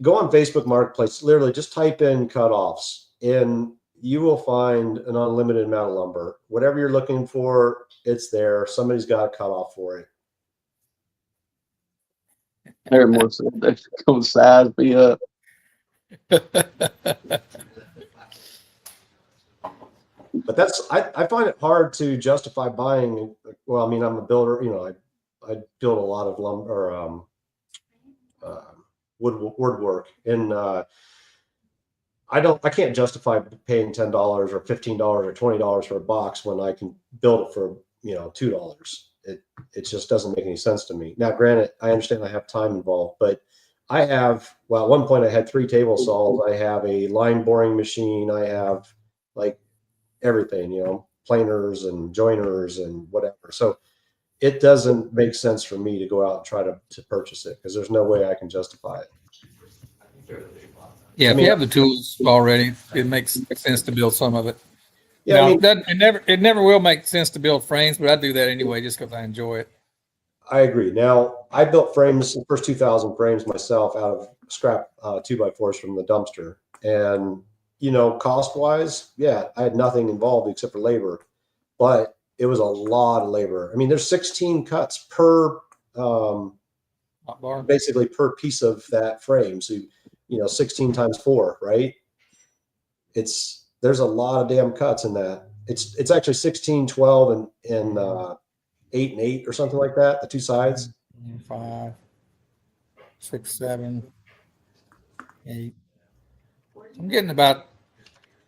[SPEAKER 4] go on Facebook Marketplace, literally just type in cutoffs and you will find an unlimited amount of lumber. Whatever you're looking for, it's there. Somebody's got a cutoff for it.
[SPEAKER 1] Everyone said they're going to size me up.
[SPEAKER 4] But I find it hard to justify buying. Well, I mean, I'm a builder, I build a lot of lumber or woodwork, and I can't justify paying $10 or $15 or $20 for a box when I can build it for $2. It just doesn't make any sense to me. Now, granted, I understand I have time involved, but I have, well, at one point I had 3 table saws. I have a line boring machine. I have like everything, planers and joiners and whatever. So it doesn't make sense for me to go out and try to purchase it because there's no way I can justify it.
[SPEAKER 3] Yeah, if you have the tools already, it makes sense to build some of it.
[SPEAKER 4] Yeah,
[SPEAKER 3] it never will make sense to build frames, but I do that anyway just because I enjoy it.
[SPEAKER 4] I agree. Now, I built frames, the first 2,000 frames myself out of scrap 2x4s from the dumpster. And, cost-wise, yeah, I had nothing involved except for labor. But it was a lot of labor. I mean, there's 16 cuts per, basically per piece of that frame. So, 16 times 4, right? There's a lot of damn cuts in that. It's actually 16, 12, and 8 and 8 or something like that. The two sides.
[SPEAKER 3] 5, 6, 7, 8. I'm getting about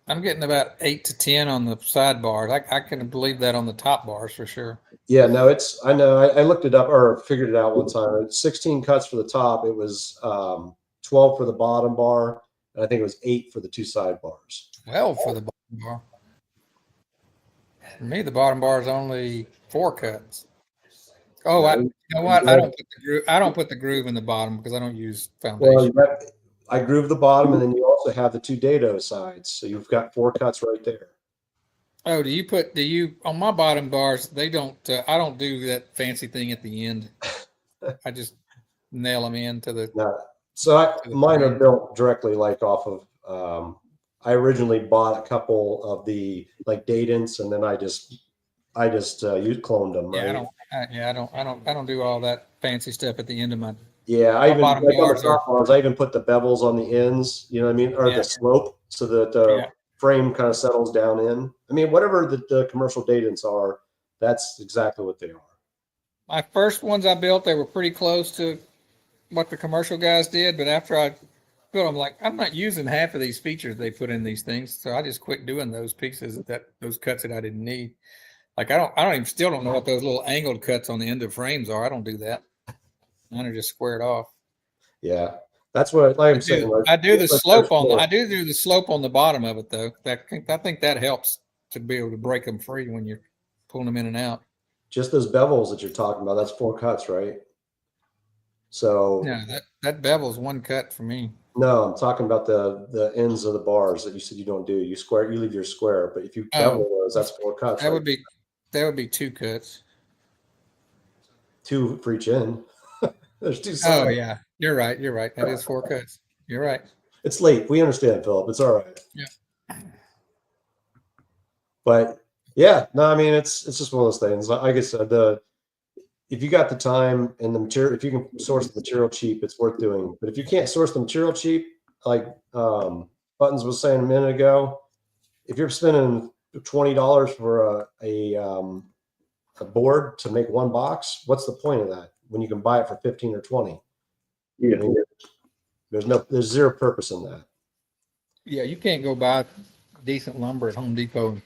[SPEAKER 3] 8 to 10 on the sidebars. I can believe that on the top bars for sure.
[SPEAKER 4] Yeah, no, I know. I looked it up or figured it out one time. It's 16 cuts for the top. It was 12 for the bottom bar, and I think it was 8 for the two side bars.
[SPEAKER 3] 12 for the bottom bar. For me, the bottom bar is only 4 cuts. Oh, you know what? I don't put the groove in the bottom because I don't use foundation.
[SPEAKER 4] Well, I groove the bottom, and then you also have the 2 dado sides, so you've got 4 cuts right there.
[SPEAKER 3] Oh, do you on my bottom bars? They don't. I don't do that fancy thing at the end. I just nail them into the.
[SPEAKER 4] No. So mine are built directly like off of. I originally bought a couple of the like Dadents, and then I just cloned them.
[SPEAKER 3] Yeah,
[SPEAKER 4] right?
[SPEAKER 3] I don't do all that fancy stuff at the end of my.
[SPEAKER 4] Yeah, I even
[SPEAKER 3] bottom
[SPEAKER 4] like on the
[SPEAKER 3] bars
[SPEAKER 4] top bars, I even put the bevels on the ends. You know what I mean, or the slope, so that the frame kind of settles down in. I mean, whatever the commercial Dadents are, that's exactly what they are.
[SPEAKER 3] My first ones I built, they were pretty close to what the commercial guys did, but after I built them, like I'm not using half of these features they put in these things, so I just quit doing those pieces those cuts that I didn't need. Like I still don't know what those little angled cuts on the end of frames are. I don't do that. Mine are just squared off.
[SPEAKER 4] Yeah, that's what I'm saying.
[SPEAKER 3] I do the slope on. I do the slope on the bottom of it though. I think that helps to be able to break them free when you're pulling them in and out.
[SPEAKER 4] Just those bevels that you're talking about, that's 4 cuts, right? So
[SPEAKER 3] yeah, that bevel's 1 cut for me.
[SPEAKER 4] No, I'm talking about the ends of the bars that you said you don't do. You leave your square, but if you bevel those, that's 4 cuts.
[SPEAKER 3] That would be 2 cuts.
[SPEAKER 4] 2 for each end. There's 2 sides.
[SPEAKER 3] Oh yeah, you're right. That is 4 cuts. You're right.
[SPEAKER 4] It's late. We understand, Philip. It's all right.
[SPEAKER 3] Yeah.
[SPEAKER 4] But yeah, no, I mean it's just one of those things. Like I said, if you got the time and the material, if you can source the material cheap, it's worth doing. But if you can't source the material cheap, like Buttons was saying a minute ago, if you're spending $20 for a board to make one box, what's the point of that when you can buy it for 15 or 20?
[SPEAKER 1] Yeah.
[SPEAKER 4] I mean, there's zero purpose in that.
[SPEAKER 3] Yeah, you can't go buy decent lumber at Home Depot and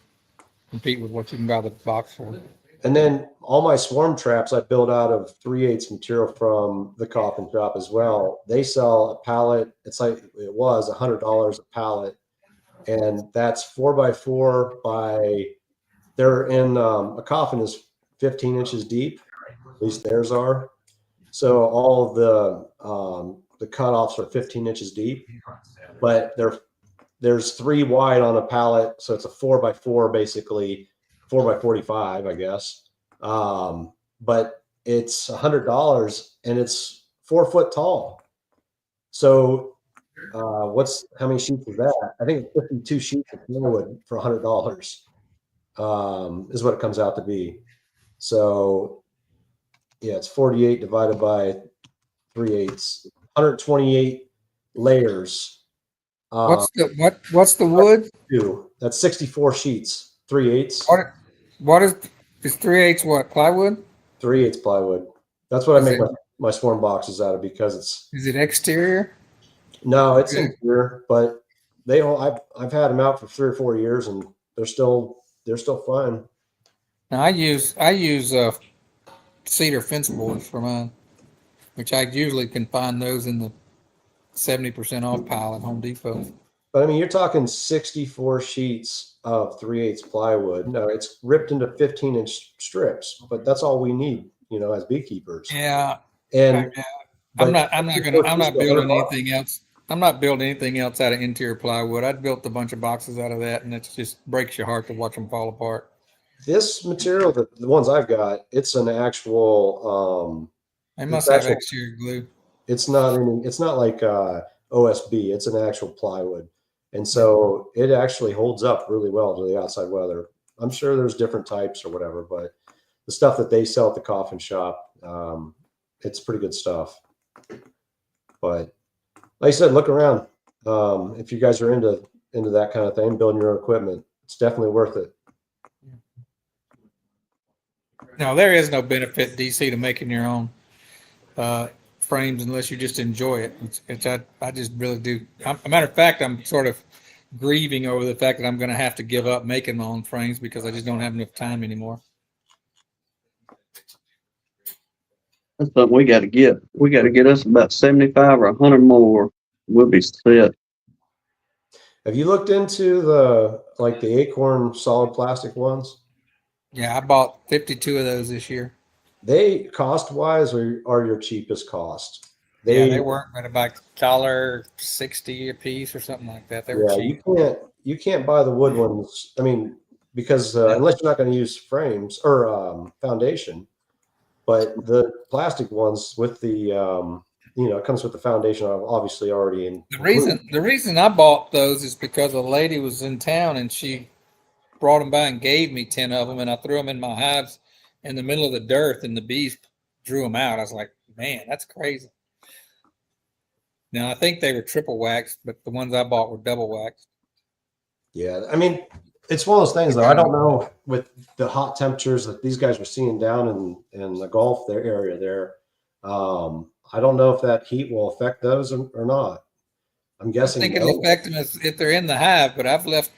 [SPEAKER 3] compete with what you can buy the box for.
[SPEAKER 4] And then all my swarm traps I build out of 3/8 material from the coffin shop as well. They sell a pallet. It's like it was $100 a pallet, and that's 4x4 by. They're in a coffin is 15 inches deep. At least theirs are. So all of the cutoffs are 15 inches deep, but there's 3 wide on a pallet, so it's a 4x4 basically, 4x45, I guess. But it's $100 and it's 4 foot tall. So how many sheets is that? I think it's 52 sheets of plywood for $100 is what it comes out to be. So yeah, it's 48 divided by 3/8, 128 layers.
[SPEAKER 3] What's the wood?
[SPEAKER 4] That's 64 sheets, 3/8.
[SPEAKER 3] What is 3/8 what, plywood?
[SPEAKER 4] 3/8 plywood. That's what I
[SPEAKER 3] Is
[SPEAKER 4] make
[SPEAKER 3] it-
[SPEAKER 4] my swarm boxes out of because it's
[SPEAKER 3] Is it exterior?
[SPEAKER 4] it's
[SPEAKER 3] Okay.
[SPEAKER 4] interior, but I've had them out for 3 or 4 years and they're still fine.
[SPEAKER 3] Now I use cedar fence boards for mine, which I usually can find those in the 70% off pile at Home Depot.
[SPEAKER 4] But I mean, you're talking 64 sheets of 3/8 plywood. No, it's ripped into 15-inch strips, but that's all we need, as beekeepers.
[SPEAKER 3] Yeah,
[SPEAKER 4] And
[SPEAKER 3] I'm
[SPEAKER 4] but
[SPEAKER 3] not building anything else. I'm not building anything else out of interior plywood. I built a bunch of boxes out of that, and it just breaks your heart to watch them fall apart.
[SPEAKER 4] This material, the ones I've got, it's an actual.
[SPEAKER 3] They must
[SPEAKER 4] it's
[SPEAKER 3] have
[SPEAKER 4] actual,
[SPEAKER 3] exterior glue.
[SPEAKER 4] It's not like OSB. It's an actual plywood, and so it actually holds up really well to the outside weather. I'm sure there's different types or whatever, but the stuff that they sell at the coffin shop, it's pretty good stuff. But like I said, look around. If you guys are into that kind of thing, building your own equipment, it's definitely worth it.
[SPEAKER 3] No, there is no benefit, DC, to making your own frames unless you just enjoy it. I just really do. A matter of fact, I'm sort of grieving over the fact that I'm going to have to give up making my own frames because I just don't have enough time anymore.
[SPEAKER 1] That's something we got to get. We got to get us about 75 or 100 more. We'll be set.
[SPEAKER 4] Have you looked into the Acorn solid plastic ones?
[SPEAKER 3] Yeah, I bought 52 of those this year.
[SPEAKER 4] They cost wise are your cheapest cost.
[SPEAKER 3] They weren't but about $1.60 a piece or something like that. They were cheap.
[SPEAKER 4] You can't buy the wood ones. I mean, because unless you're not going to use frames or foundation, but the plastic ones with the it comes with the foundation obviously already in.
[SPEAKER 3] The reason I bought those is because a lady was in town and she brought them by and gave me 10 of them, and I threw them in my hives in the middle of the dirt, and the bees drew them out. I was like, man, that's crazy. Now I think they were triple waxed, but the ones I bought were double waxed.
[SPEAKER 4] Yeah, I mean, it's one of those things though. I don't know with the hot temperatures that these guys were seeing down in the Gulf area there. I don't know if that heat will affect those or not. I'm guessing.
[SPEAKER 3] I think it'll affect them if they're in the hive, but I've left.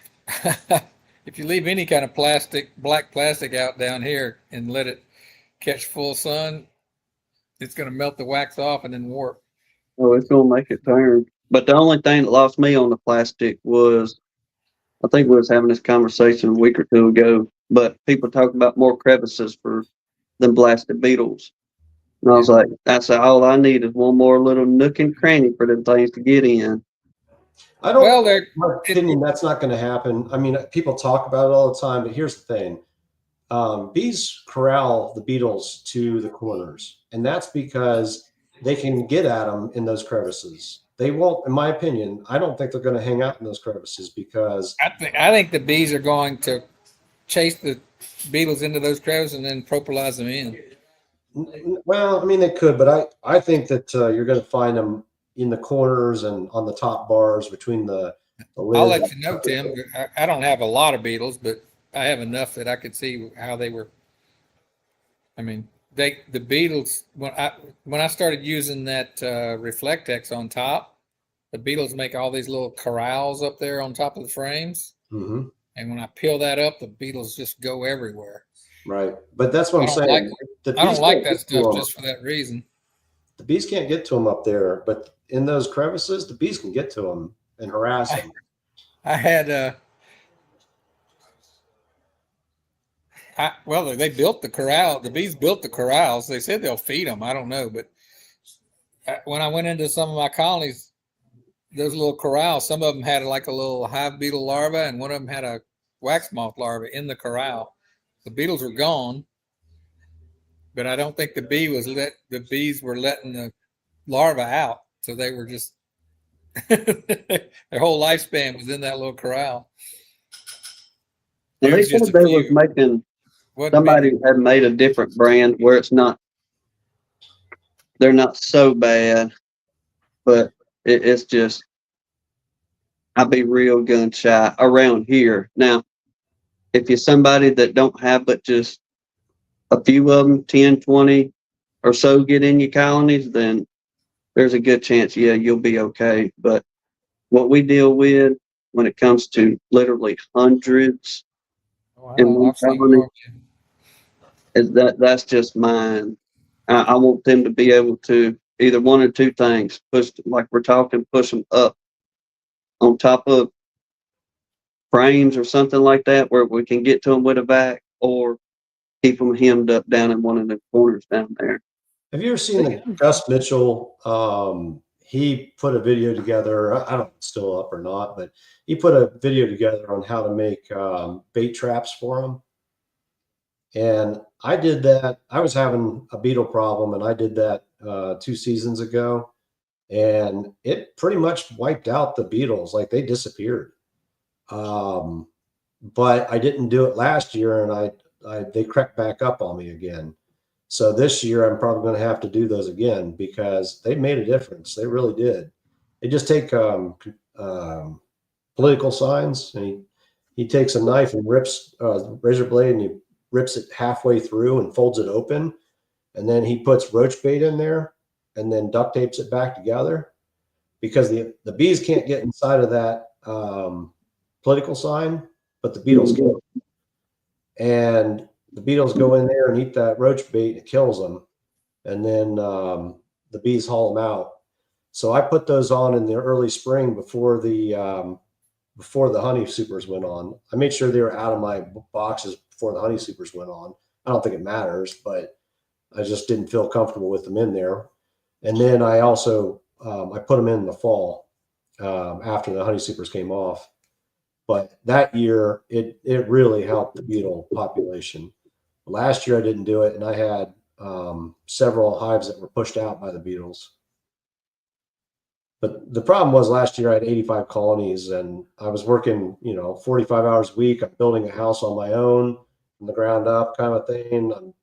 [SPEAKER 3] If you leave any kind of black plastic out down here and let it catch full sun, it's going to melt the wax off and then warp.
[SPEAKER 1] Oh, it's going to make it turn. But the only thing that lost me on the plastic was, I think we was having this conversation a week or two ago, but people talk about more crevices for them blasted beetles. And I was like, that's all I need is one more little nook and cranny for them things to get in.
[SPEAKER 4] I don't. Well, in my opinion, that's not going to happen. I mean, people talk about it all the time, but here's the thing: bees corral the beetles to the corners, and that's because they can get at them in those crevices. They won't, in my opinion. I don't think they're going to hang out in those crevices because
[SPEAKER 3] I think the bees are going to chase the beetles into those crevices and then propolize them in.
[SPEAKER 4] Well, I mean, they could, but I think that you're going to find them in the corners and on the top bars between the
[SPEAKER 3] I'll
[SPEAKER 4] lids.
[SPEAKER 3] let you know, Tim. I don't have a lot of beetles, but I have enough that I could see how they were. I mean, the beetles when I started using that Reflectex on top, the beetles make all these little corrals up there on top of the frames,
[SPEAKER 4] Hmm.
[SPEAKER 3] and when I peel that up, the beetles just go everywhere.
[SPEAKER 4] Right, but that's what
[SPEAKER 3] I
[SPEAKER 4] I'm
[SPEAKER 3] don't like
[SPEAKER 4] saying. The
[SPEAKER 3] I don't
[SPEAKER 4] bees
[SPEAKER 3] like
[SPEAKER 4] can't
[SPEAKER 3] that
[SPEAKER 4] get to
[SPEAKER 3] stuff
[SPEAKER 4] them.
[SPEAKER 3] just for that reason.
[SPEAKER 4] The bees can't get to them up there, but in those crevices, the bees can get to them and harass them.
[SPEAKER 3] I had well, they built the corral. The bees built the corrals. They said they'll feed them. I don't know, but when I went into some of my colonies, those little corrals, some of them had like a little hive beetle larva, and one of them had a wax moth larva in the corral. The beetles were gone, but I don't think the bees were letting the larva out, so they were just their whole lifespan was in that little corral.
[SPEAKER 1] Well,
[SPEAKER 3] It
[SPEAKER 1] they
[SPEAKER 3] was
[SPEAKER 1] said
[SPEAKER 3] just a
[SPEAKER 1] they was
[SPEAKER 3] few.
[SPEAKER 1] making,
[SPEAKER 3] Wasn't many.
[SPEAKER 1] somebody had made a different brand where it's not, they're not so bad, but it's just, I'd be real gun shy around here. Now, if you're somebody that don't have but just a few of them, 10, 20 or so get in your colonies, then there's a good chance, yeah, you'll be okay. But what we deal with when it comes to literally hundreds in
[SPEAKER 3] Wow,
[SPEAKER 1] one
[SPEAKER 3] I've seen
[SPEAKER 1] colony
[SPEAKER 3] more.
[SPEAKER 1] is that's just mine. I want them to be able to either one or two things, push, like we're talking, push them up on top of frames or something like that where we can get to them with a vac, or keep them hemmed up down in one of the corners down there.
[SPEAKER 4] Have you ever seen the Gus Mitchell? He put a video together. I don't know if it's still up or not, but he put a video together on how to make bait traps for them. And I did that. I was having a beetle problem, and I did that 2 seasons ago, and it pretty much wiped out the beetles. Like they disappeared. Um, but I didn't do it last year, and they crept back up on me again. So this year, I'm probably going to have to do those again because they made a difference. They really did. They just take political signs, and he takes a knife and rips razor blade, and he rips it halfway through and folds it open, and then he puts roach bait in there, and then duct tapes it back together because the bees can't get inside of that political sign, but the beetles can. And the beetles go in there and eat that roach bait. It kills them, and then the bees haul them out. So I put those on in the early spring before the honey supers went on. I made sure they were out of my boxes before the honey supers went on. I don't think it matters, but I just didn't feel comfortable with them in there. And then I also I put them in the fall after the honey supers came off. But that year, it really helped the beetle population. Last year, I didn't do it, and I had several hives that were pushed out by the beetles. But the problem was last year I had 85 colonies, and I was working, 45 hours a week. I'm building a house on my own from the ground up, kind of thing. I'm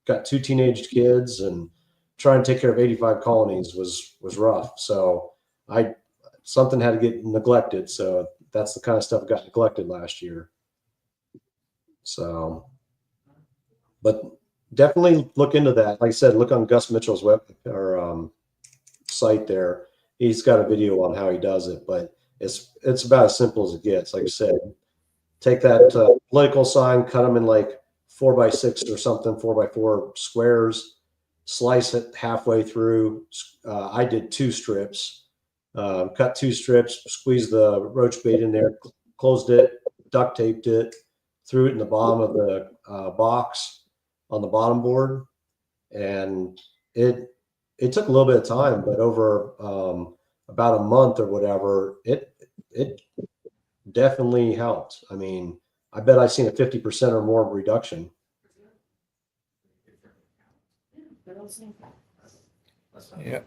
[SPEAKER 4] got 2 teenage kids, and trying to take care of 85 colonies was rough. So I something had to get neglected. So that's the kind of stuff that got neglected last year. So, but definitely look into that. Like I said, look on Gus Mitchell's web or site there. He's got a video on how he does it, but it's about as simple as it gets. Like I said, take that political sign, cut them in like 4x6 or something, 4x4 squares, slice it halfway through. I did 2 strips, cut 2 strips, squeezed the roach bait in there, closed it, duct taped it, threw it in the bottom of the box on the bottom board, and it took a little bit of time, but over about a month or whatever, it definitely helped. I mean, I bet I've seen a 50% or more reduction.
[SPEAKER 3] Yeah,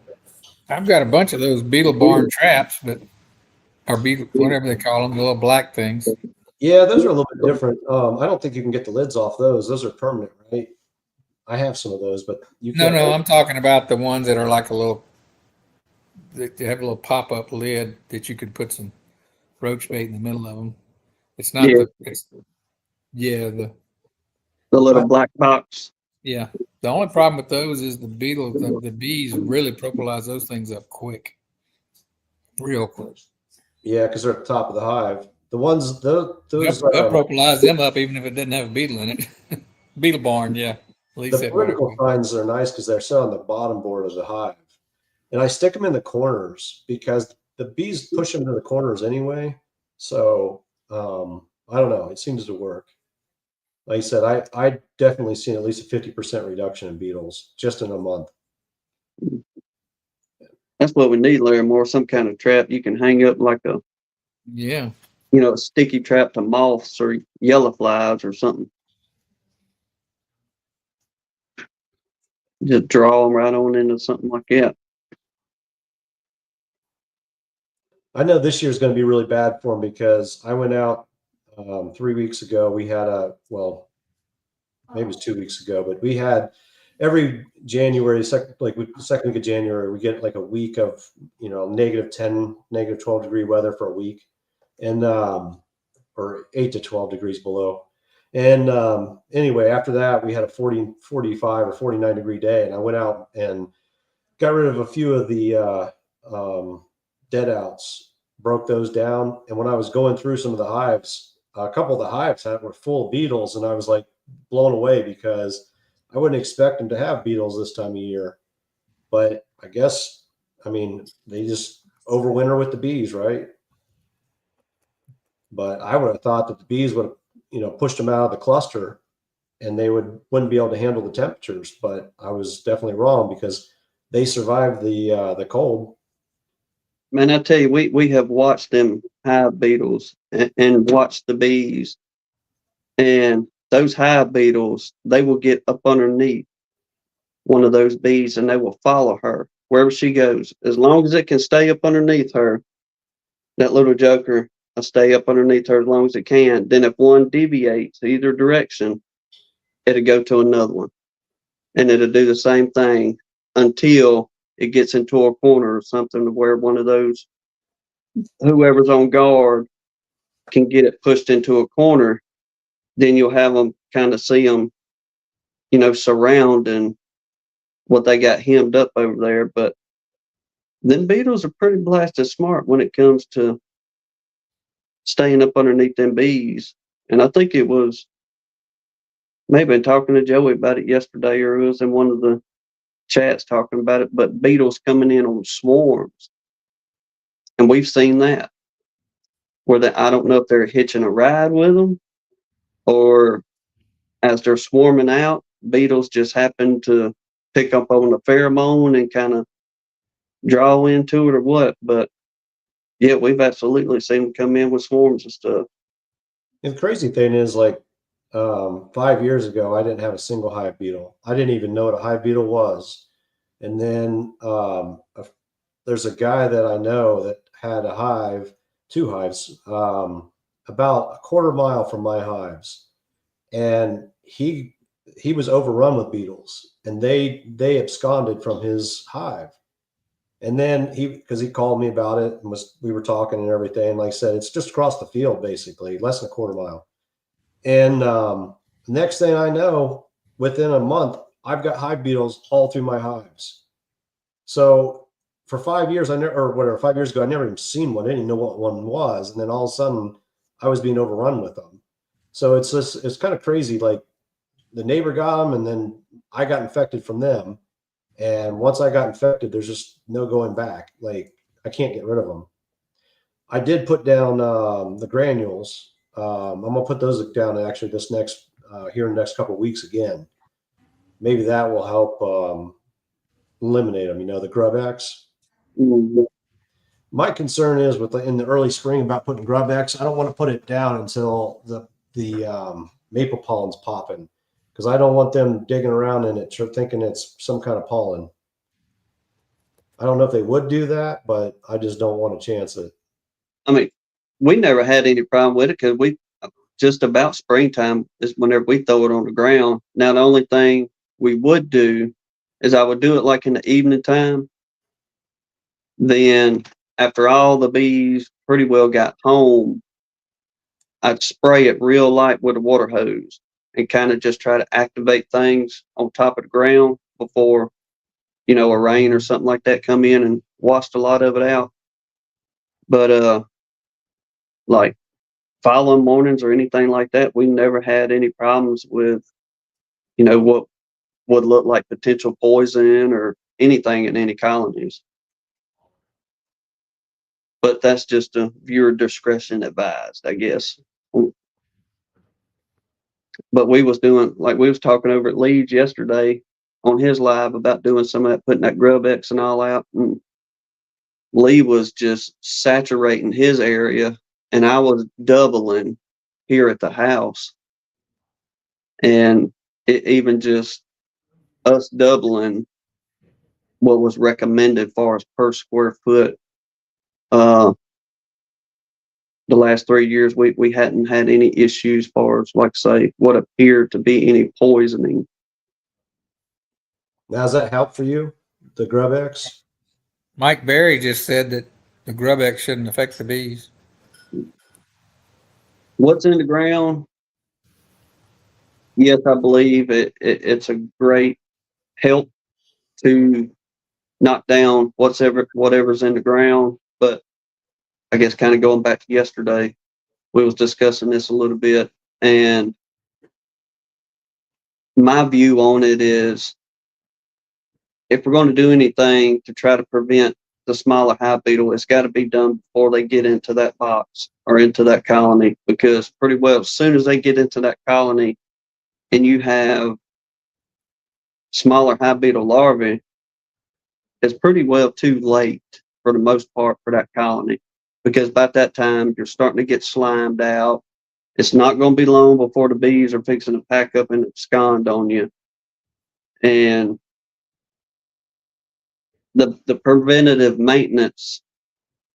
[SPEAKER 3] I've got a bunch of those beetle barn traps, or beetle, whatever they call them, the little black things.
[SPEAKER 4] Yeah, those are a little bit different. I don't think you can get the lids off those. Those are permanent, right? I have some of those, but you
[SPEAKER 3] No,
[SPEAKER 4] can't.
[SPEAKER 3] no, I'm talking about the ones that are like a little, they have a little pop-up lid that you could put some roach bait in the middle of them. It's not
[SPEAKER 1] Yeah,
[SPEAKER 3] it's, yeah,
[SPEAKER 1] the little
[SPEAKER 4] I,
[SPEAKER 1] black box.
[SPEAKER 3] yeah. The only problem with those is the bees really propolize those things up quick, real quick.
[SPEAKER 4] yeah, because they're at the top of the hive. The ones those
[SPEAKER 3] They'll propolize them up even if it doesn't have a beetle in it. Beetle barn, yeah. Lee
[SPEAKER 4] the
[SPEAKER 3] said right
[SPEAKER 4] vertical
[SPEAKER 3] away.
[SPEAKER 4] kinds are nice because they're set on the bottom board of the hive, and I stick them in the corners because the bees push them to the corners anyway. So I don't know. It seems to work. Like I said, I definitely seen at least a 50% reduction in beetles just in a month.
[SPEAKER 1] That's what we need, Larry, more some kind of trap you can hang up like a,
[SPEAKER 3] Yeah.
[SPEAKER 1] a sticky trap to moths or yellow flies or something. Just draw them right on into something like that.
[SPEAKER 4] I know this year's going to be really bad for them because I went out 3 weeks ago. We had maybe it was 2 weeks ago, but we had every January, second week of January, we get like a week of, -10, -12 degree weather for a week, and or 8 to 12 degrees below. And anyway, after that, we had a 40, 45 or 49 degree day, and I went out and got rid of a few of the dead outs, broke those down. And when I was going through some of the hives, a couple of the hives were full of beetles, and I was like blown away because I wouldn't expect them to have beetles this time of year. But I guess, I mean, they just overwinter with the bees, right? But I would have thought that the bees would have, pushed them out of the cluster and they wouldn't be able to handle the temperatures. But I was definitely wrong because they survived the cold.
[SPEAKER 1] Man, I tell you, we have watched them hive beetles and watched the bees, and those hive beetles, they will get up underneath one of those bees and they will follow her wherever she goes. As long as it can stay up underneath her, that little joker will stay up underneath her as long as it can. Then if one deviates either direction, it'll go to another one. And it'll do the same thing until it gets into a corner or something where one of those, whoever's on guard, can get it pushed into a corner. Then you'll have them kind of see them, surrounding what they got hemmed up over there. But them beetles are pretty blasted smart when it comes to staying up underneath them bees. And I think it was maybe talking to Joey about it yesterday, or it was in one of the chats talking about it, but beetles coming in on swarms. And we've seen that where I don't know if they're hitching a ride with them or as they're swarming out, beetles just happen to pick up on the pheromone and kind of draw into it or what. But yeah, we've absolutely seen them come in with swarms and stuff.
[SPEAKER 4] And the crazy thing is, like 5 years ago, I didn't have a single hive beetle. I didn't even know what a hive beetle was. And then there's a guy that I know that had a hive, two hives, about a quarter mile from my hives, and he was overrun with beetles, and they absconded from his hive. And then because he called me about it and we were talking and everything. Like I said, it's just across the field, basically, less than a quarter mile. And next thing I know, within a month, I've got hive beetles all through my hives. So for 5 years, I never, or whatever, 5 years ago, I never even seen one. I didn't even know what one was. And then all of a sudden, I was being overrun with them. So it's kind of crazy. Like the neighbor got them, and then I got infected from them. And once I got infected, there's just no going back. Like I can't get rid of them. I did put down the granules. I'm gonna put those down actually this next here in the next couple of weeks again. Maybe that will help eliminate them. The grub X.
[SPEAKER 1] Mm-hmm.
[SPEAKER 4] My concern is in the early spring about putting grub X. I don't want to put it down until the maple pollen's popping, because I don't want them digging around in it thinking it's some kind of pollen. I don't know if they would do that, but I just don't want to chance it.
[SPEAKER 1] I mean, we never had any problem with it because we just about springtime is whenever we throw it on the ground. Now, the only thing we would do is I would do it like in the evening time. Then after all the bees pretty well got home, I'd spray it real light with a water hose and kind of just try to activate things on top of the ground before, a rain or something like that come in and washed a lot of it out. But like following mornings or anything like that, we never had any problems with, what would look like potential poison or anything in any colonies. But that's just a viewer discretion advised, I guess. But we was talking over at Leeds yesterday on his live about doing some of that, putting that grub X and all out. And Lee was just saturating his area, and I was doubling here at the house. And it even just us doubling what was recommended far as per square foot. The last 3 years, we hadn't had any issues far as, like say, what appeared to be any poisoning.
[SPEAKER 4] Now, does that help for you, the Grub X?
[SPEAKER 3] Mike Berry just said that the grub X shouldn't affect the bees.
[SPEAKER 1] What's in the ground? Yes, I believe it's a great help to knock down whatever's in the ground. But I guess kind of going back to yesterday, we was discussing this a little bit, and my view on it is if we're going to do anything to try to prevent the smaller hive beetle, it's got to be done before they get into that box or into that colony, because pretty well as soon as they get into that colony and you have smaller hive beetle larvae, it's pretty well too late for the most part for that colony, because by that time you're starting to get slimed out. It's not going to be long before the bees are fixing to pack up and abscond on you. And the preventative maintenance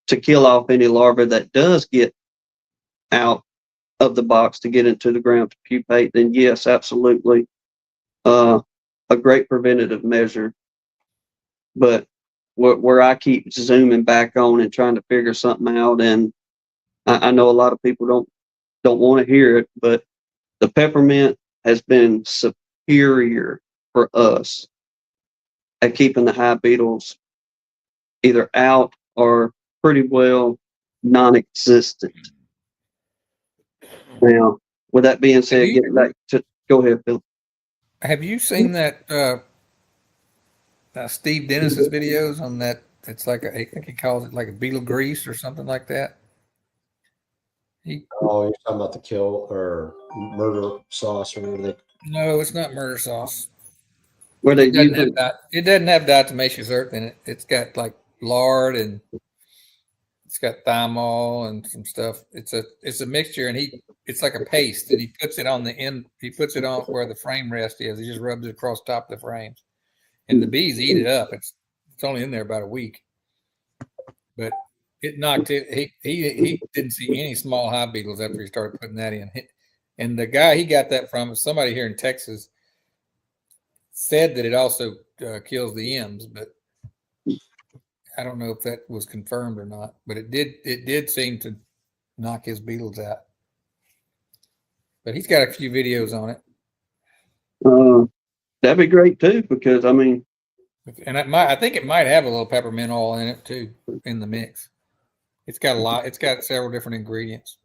[SPEAKER 1] to kill off any larvae that does get out of the box to get into the ground to pupate, then yes, absolutely, a great preventative measure. But where I keep zooming back on and trying to figure something out, and I know a lot of people don't want to hear it, but the peppermint has been superior for us at keeping the hive beetles either out or pretty well non-existent. Now, with that being said, getting back to, go ahead, Phil.
[SPEAKER 3] Have you seen that Steve Dennis's videos on that? It's like I think he calls it like a beetle grease or something like that.
[SPEAKER 4] Oh, you're talking about the kill or murder sauce or whatever
[SPEAKER 3] No, it's not murder sauce.
[SPEAKER 1] Where they
[SPEAKER 3] It doesn't have diatomaceous earth in it. It's got like lard and it's got thymol and some stuff. It's a mixture, and it's like a paste, and he puts it on the end. He puts it on where the frame rest is. He just rubs it across top of the frames, and the bees eat it up. It's only in there about a week, but it knocked it. He didn't see any small hive beetles after he started putting that in. And the guy he got that from, somebody here in Texas, said that it also kills the M's, but I don't know if that was confirmed or not. But it did seem to knock his beetles out. But he's got a few videos on it.
[SPEAKER 1] That'd be great too, because I mean,
[SPEAKER 3] and I think it might have a little peppermint oil in it too in the mix. It's got a lot. It's got several different ingredients.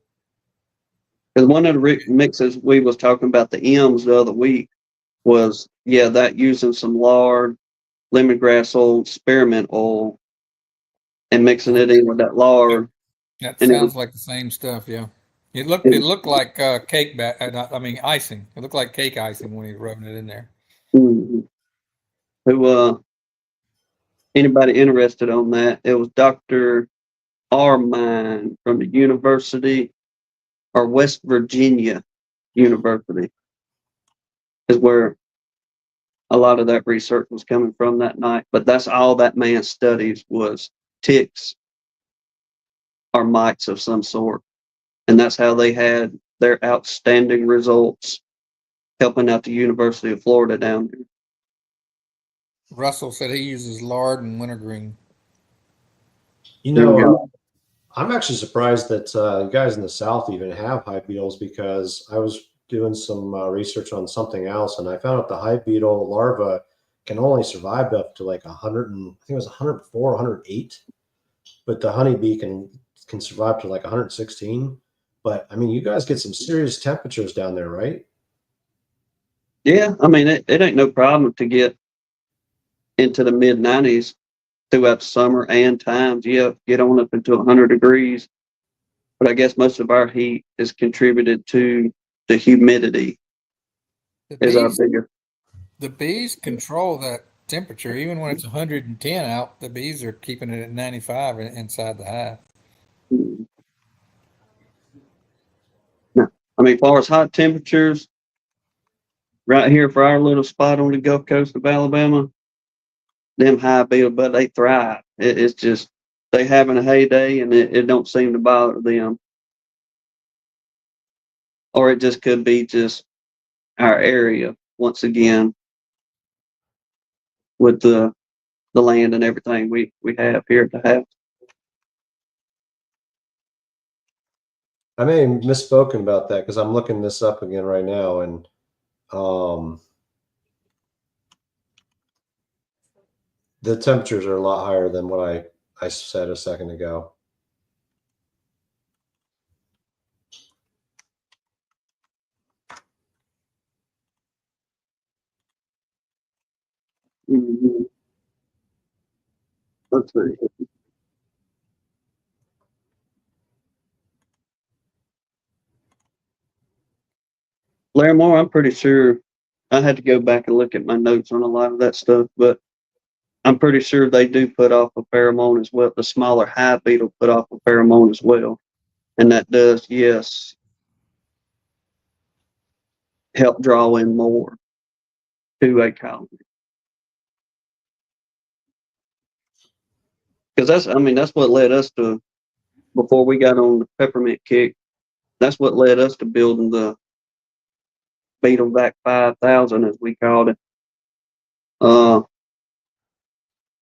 [SPEAKER 1] Because one of the mixes we was talking about the M's the other week was that using some lard, lemongrass oil, spearmint oil, and mixing it in with that lard.
[SPEAKER 3] That sounds like the same stuff. Yeah, it looked like cake icing. It looked like cake icing when he was rubbing it in there.
[SPEAKER 1] Mm-hmm. Who anybody interested on that? It was Dr. Armine from the University or West Virginia University is where a lot of that research was coming from that night. But that's all that man studies was ticks or mites of some sort. And that's how they had their outstanding results helping out the University of Florida down there.
[SPEAKER 3] Russell said he uses lard and wintergreen.
[SPEAKER 4] You
[SPEAKER 1] There you
[SPEAKER 4] know,
[SPEAKER 1] go.
[SPEAKER 4] I'm actually surprised that you guys in the South even have hive beetles because I was doing some research on something else and I found out the hive beetle larva can only survive up to like 100 and I think it was 104, 108, but the honeybee can survive to like 116. But I mean, you guys get some serious temperatures down there, right?
[SPEAKER 1] Yeah, I mean, it ain't no problem to get into the mid 90s throughout the summer and times. Yeah, get on up into 100 degrees. But I guess most of our heat is contributed to the humidity
[SPEAKER 3] The
[SPEAKER 1] is our
[SPEAKER 3] bees,
[SPEAKER 1] biggest.
[SPEAKER 3] the bees control that temperature. Even when it's 110 out, the bees are keeping it at 95 inside the hive.
[SPEAKER 1] No. I mean, as far as hot temperatures, right here for our little spot on the Gulf Coast of Alabama, them high beetle, but they thrive. It's just they having a heyday, and it don't seem to bother them. Or it just could be just our area once again with the land and everything we have here at the house.
[SPEAKER 4] I may have misspoken about that because I'm looking this up again right now, and um, the temperatures are a lot higher than what I said a second ago.
[SPEAKER 1] Mm-hmm. Let's see. Larimore, I'm pretty sure I had to go back and look at my notes on a lot of that stuff, but I'm pretty sure they do put off a pheromone as well. The smaller hive beetle put off a pheromone as well. And that does, yes, help draw in more to a colony. Because I mean, that's what led us to, before we got on the peppermint kick, that's what led us to building the Beetlevac 5000, as we called it. Uh,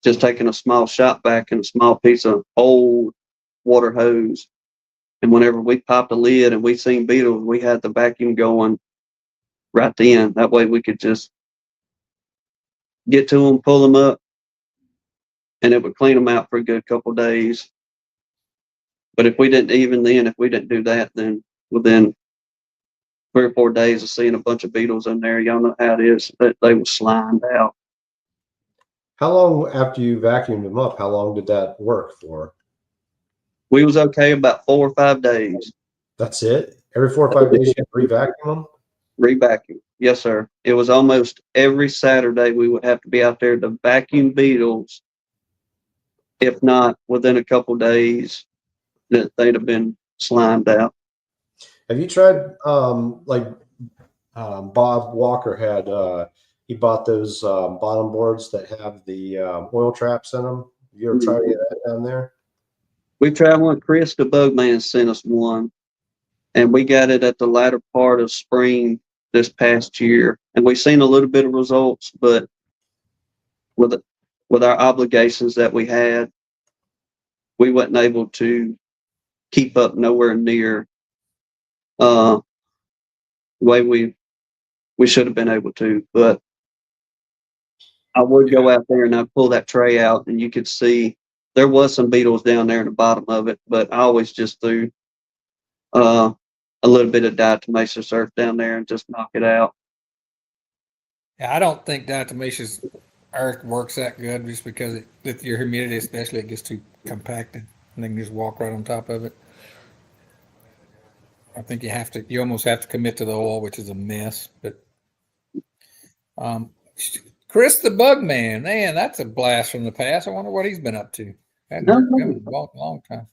[SPEAKER 1] just taking a small shop vac and a small piece of old water hose. And whenever we popped the lid and we seen beetles, we had the vacuum going right then. That way we could just get to them, pull them up, and it would clean them out for a good couple of days. But if we didn't, even then, if we didn't do that, then within 3 or 4 days of seeing a bunch of beetles in there, y'all know how it is, that they were slimed out.
[SPEAKER 4] How long after you vacuumed them up? How long did that work for?
[SPEAKER 1] We was okay about 4 or 5 days.
[SPEAKER 4] That's it. Every 4 or 5 days you re-vacuum them.
[SPEAKER 1] Re-vacuum. Yes, sir. It was almost every Saturday we would have to be out there to vacuum beetles. If not, within a couple of days, that they'd have been slimed out.
[SPEAKER 4] Have you tried like Bob Walker had? He bought those bottom boards that have the oil traps in them. Have you ever tried any of that down there?
[SPEAKER 1] We tried one. Chris the Bugman sent us one, and we got it at the latter part of spring this past year, and we've seen a little bit of results, but with with our obligations that we had, we wasn't able to keep up nowhere near the way we should have been able to. But I would go out there and I'd pull that tray out, and you could see there was some beetles down there in the bottom of it, but I always just threw a little bit of diatomaceous surf down there and just knock it out.
[SPEAKER 3] Yeah, I don't think diatomaceous earth works that good just because with your humidity, especially, it gets too compacted and they can just walk right on top of it. I think you almost have to commit to the oil, which is a mess. But um, Chris the Bug Man, man, that's a blast from the past. I wonder what he's been up to. I hadn't heard from him in a long time.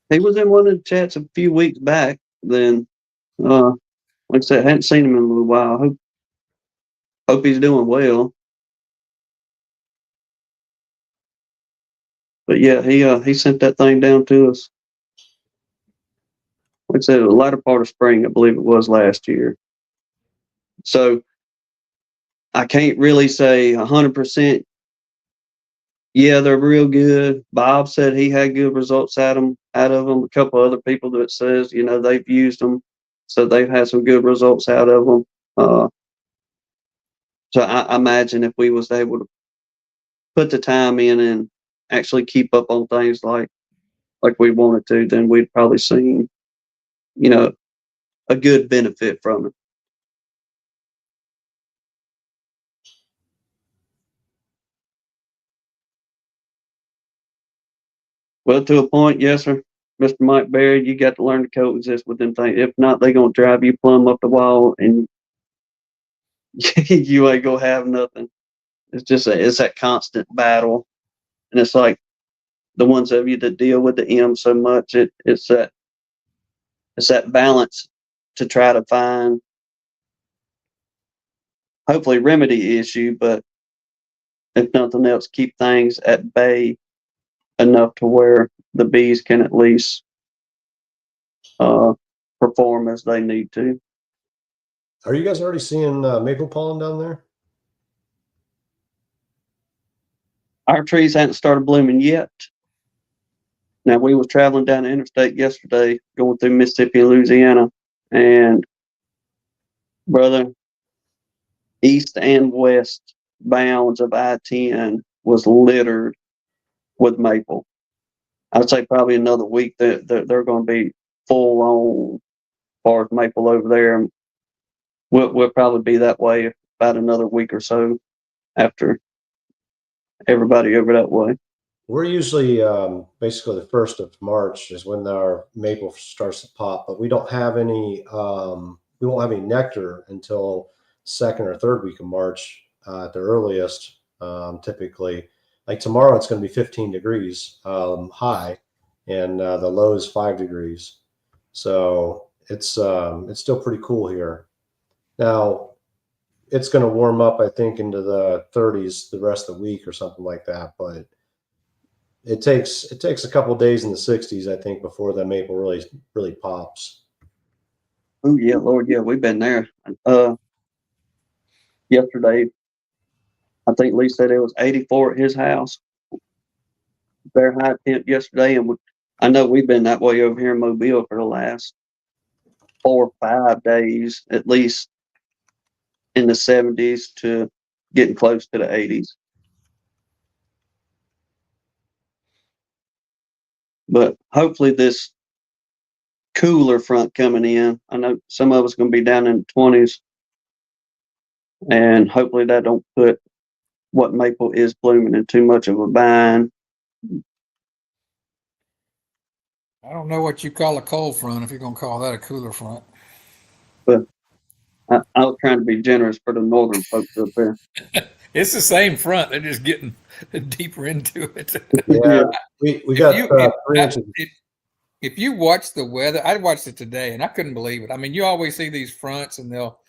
[SPEAKER 1] He was in one of the chats a few weeks back. Then, like I said, I hadn't seen him in a little while. Hope he's doing well. But yeah, he sent that thing down to us. Like I said, the latter part of spring, I believe it was last year. So I can't really say 100%. Yeah, they're real good. Bob said he had good results out of them. A couple other people that says, they've used them, so they've had some good results out of them. So I imagine if we was able to put the time in and actually keep up on things like we wanted to, then we'd probably seen, a good benefit from it. Well, to a point, yes, sir. Mr. Mike Berry, you got to learn to coexist with them things. If not, they're gonna drive you plumb up the wall, and you ain't gonna have nothing. It's that constant battle, and it's like the ones of you that deal with the M so much. It's that balance to try to find, hopefully remedy issue, but if nothing else, keep things at bay enough to where the bees can at least perform as they need to.
[SPEAKER 4] Are you guys already seeing maple pollen down there?
[SPEAKER 1] Our trees hadn't started blooming yet. Now, we was traveling down the interstate yesterday, going through Mississippi and Louisiana, and brother, east and west bounds of I-10 was littered with maple. I'd say probably another week that they're going to be full on forest maple over there. And we'll probably be that way about another week or so after everybody over that way.
[SPEAKER 4] We're usually basically the 1st of March is when our maple starts to pop, but we don't have any. We won't have any nectar until 2nd or 3rd week of March at the earliest. Typically, like tomorrow, it's going to be 15 degrees high, and the low is 5 degrees. So it's still pretty cool here. Now it's going to warm up, I think, into the 30s the rest of the week or something like that, but it takes a couple of days in the 60s, I think, before the maple really pops.
[SPEAKER 1] Oh yeah, Lord, yeah, we've been there. Yesterday, I think Lee said it was 84 at his house. Very high temp yesterday, and I know we've been that way over here in Mobile for the last 4 or 5 days, at least in the 70s to getting close to the 80s. But hopefully this cooler front coming in, I know some of us going to be down in the 20s, and hopefully that don't put what maple is blooming in too much of a bind.
[SPEAKER 3] I don't know what you call a cold front if you're going to call that a cooler front.
[SPEAKER 1] But I was trying to be generous for the northern folks up there.
[SPEAKER 3] It's the same front. They're just getting deeper into it.
[SPEAKER 4] Yeah, we got 3 inches.
[SPEAKER 3] If you watch the weather, I watched it today and I couldn't believe it. I mean, you always see these fronts and they'll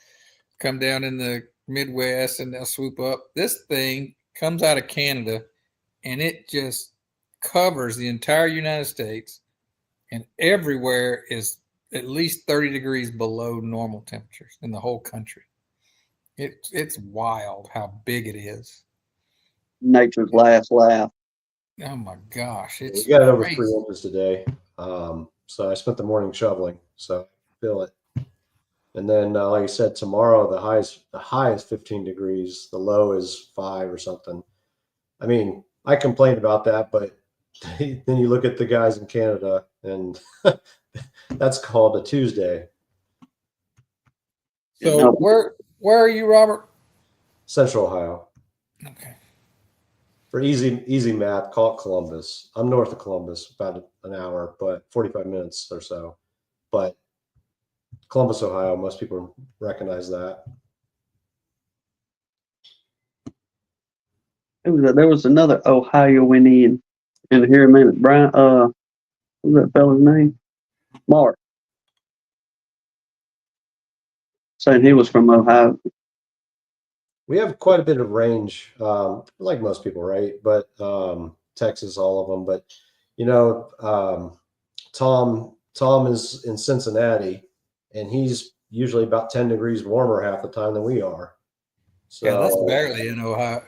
[SPEAKER 3] come down in the Midwest and they'll swoop up. This thing comes out of Canada and it just covers the entire United States, and everywhere is at least 30 degrees below normal temperatures in the whole country. It's wild how big it is.
[SPEAKER 1] Nature's last laugh.
[SPEAKER 3] Oh my gosh. It's
[SPEAKER 4] We got over
[SPEAKER 3] crazy.
[SPEAKER 4] 3 inches today. So I spent the morning shoveling, so I feel it. And then, like I said, tomorrow the high is 15 degrees, the low is 5 or something. I mean, I complain about that, but then you look at the guys in Canada, and that's called a Tuesday.
[SPEAKER 3] So where are you, Robert?
[SPEAKER 4] Central Ohio.
[SPEAKER 3] Okay.
[SPEAKER 4] For easy math, call it Columbus. I'm north of Columbus, about an hour, but 45 minutes or so. But Columbus, Ohio, most people recognize that.
[SPEAKER 1] There was another Ohioan in here a minute. Brian, what was that fella's name? Mark. Saying he was from Ohio.
[SPEAKER 4] We have quite a bit of range, like most people, right? But Texas, all of them. But Tom is in Cincinnati, and he's usually about 10 degrees warmer half the time than we are. So
[SPEAKER 3] Yeah, that's barely in Ohio.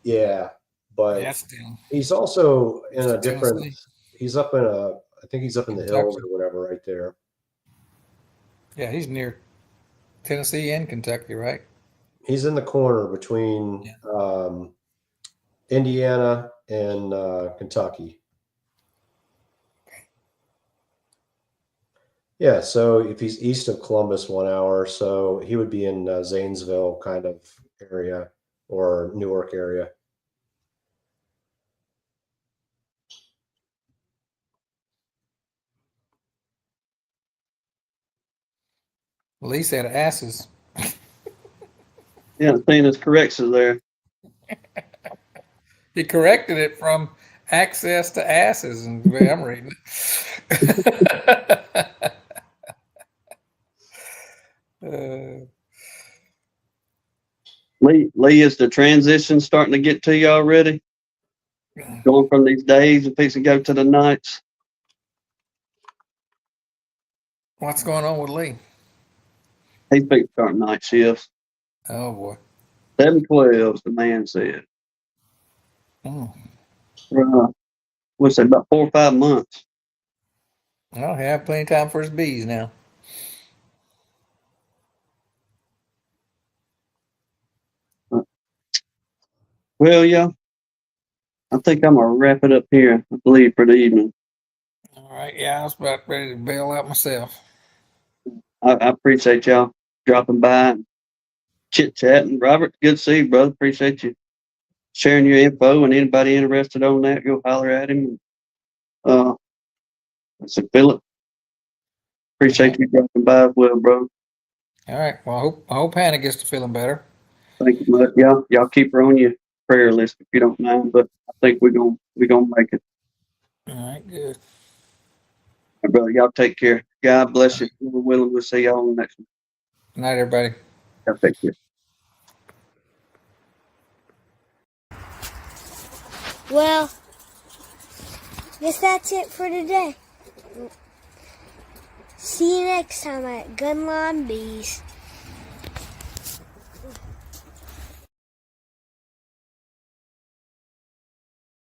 [SPEAKER 4] yeah, but
[SPEAKER 3] That's still
[SPEAKER 4] he's also in a different.
[SPEAKER 3] Tennessee,
[SPEAKER 4] He's up in a. I think he's up in the hills
[SPEAKER 3] Kentucky.
[SPEAKER 4] or whatever, right there.
[SPEAKER 3] Yeah, he's near Tennessee and Kentucky, right?
[SPEAKER 4] He's in the corner between
[SPEAKER 3] Yeah.
[SPEAKER 4] Indiana and Kentucky. Yeah, so if he's east of Columbus 1 hour, so he would be in Zanesville kind of area or Newark area.
[SPEAKER 3] Lee said asses.
[SPEAKER 1] Yeah, seeing his corrections there.
[SPEAKER 3] He corrected it from access to asses, and the way I'm reading it.
[SPEAKER 1] Lee, is the transition starting to get to you already? Going from these days and fixing to go to the nights?
[SPEAKER 3] What's going on with Lee?
[SPEAKER 1] He's fixing to start night shifts.
[SPEAKER 3] Oh boy.
[SPEAKER 1] 7/12, the man said.
[SPEAKER 3] Oh.
[SPEAKER 1] What's that, about 4 or 5 months?
[SPEAKER 3] Well, he have plenty of time for his bees now.
[SPEAKER 1] Well, yeah, I think I'm going to wrap it up here, I believe, for the evening.
[SPEAKER 3] All right. Yeah, I was about ready to bail out myself.
[SPEAKER 1] I appreciate y'all dropping by and chit chatting. Robert, good to see you, brother. Appreciate you sharing your info, and anybody interested on that, go holler at him. I said, Philip, appreciate you dropping by as well, bro.
[SPEAKER 3] All right. Well, I hope Hannah gets to feeling better.
[SPEAKER 1] Thank you much. Y'all keep her on your prayer list if you don't mind, but I think we're gonna make it.
[SPEAKER 3] All right. Good.
[SPEAKER 1] My brother, y'all take care. God bless you. We're willing. We'll see y'all on the next one.
[SPEAKER 3] Good night, everybody.
[SPEAKER 1] Y'all take care.
[SPEAKER 6] Well, guess that's it for today. See you next time at Gunline Bees.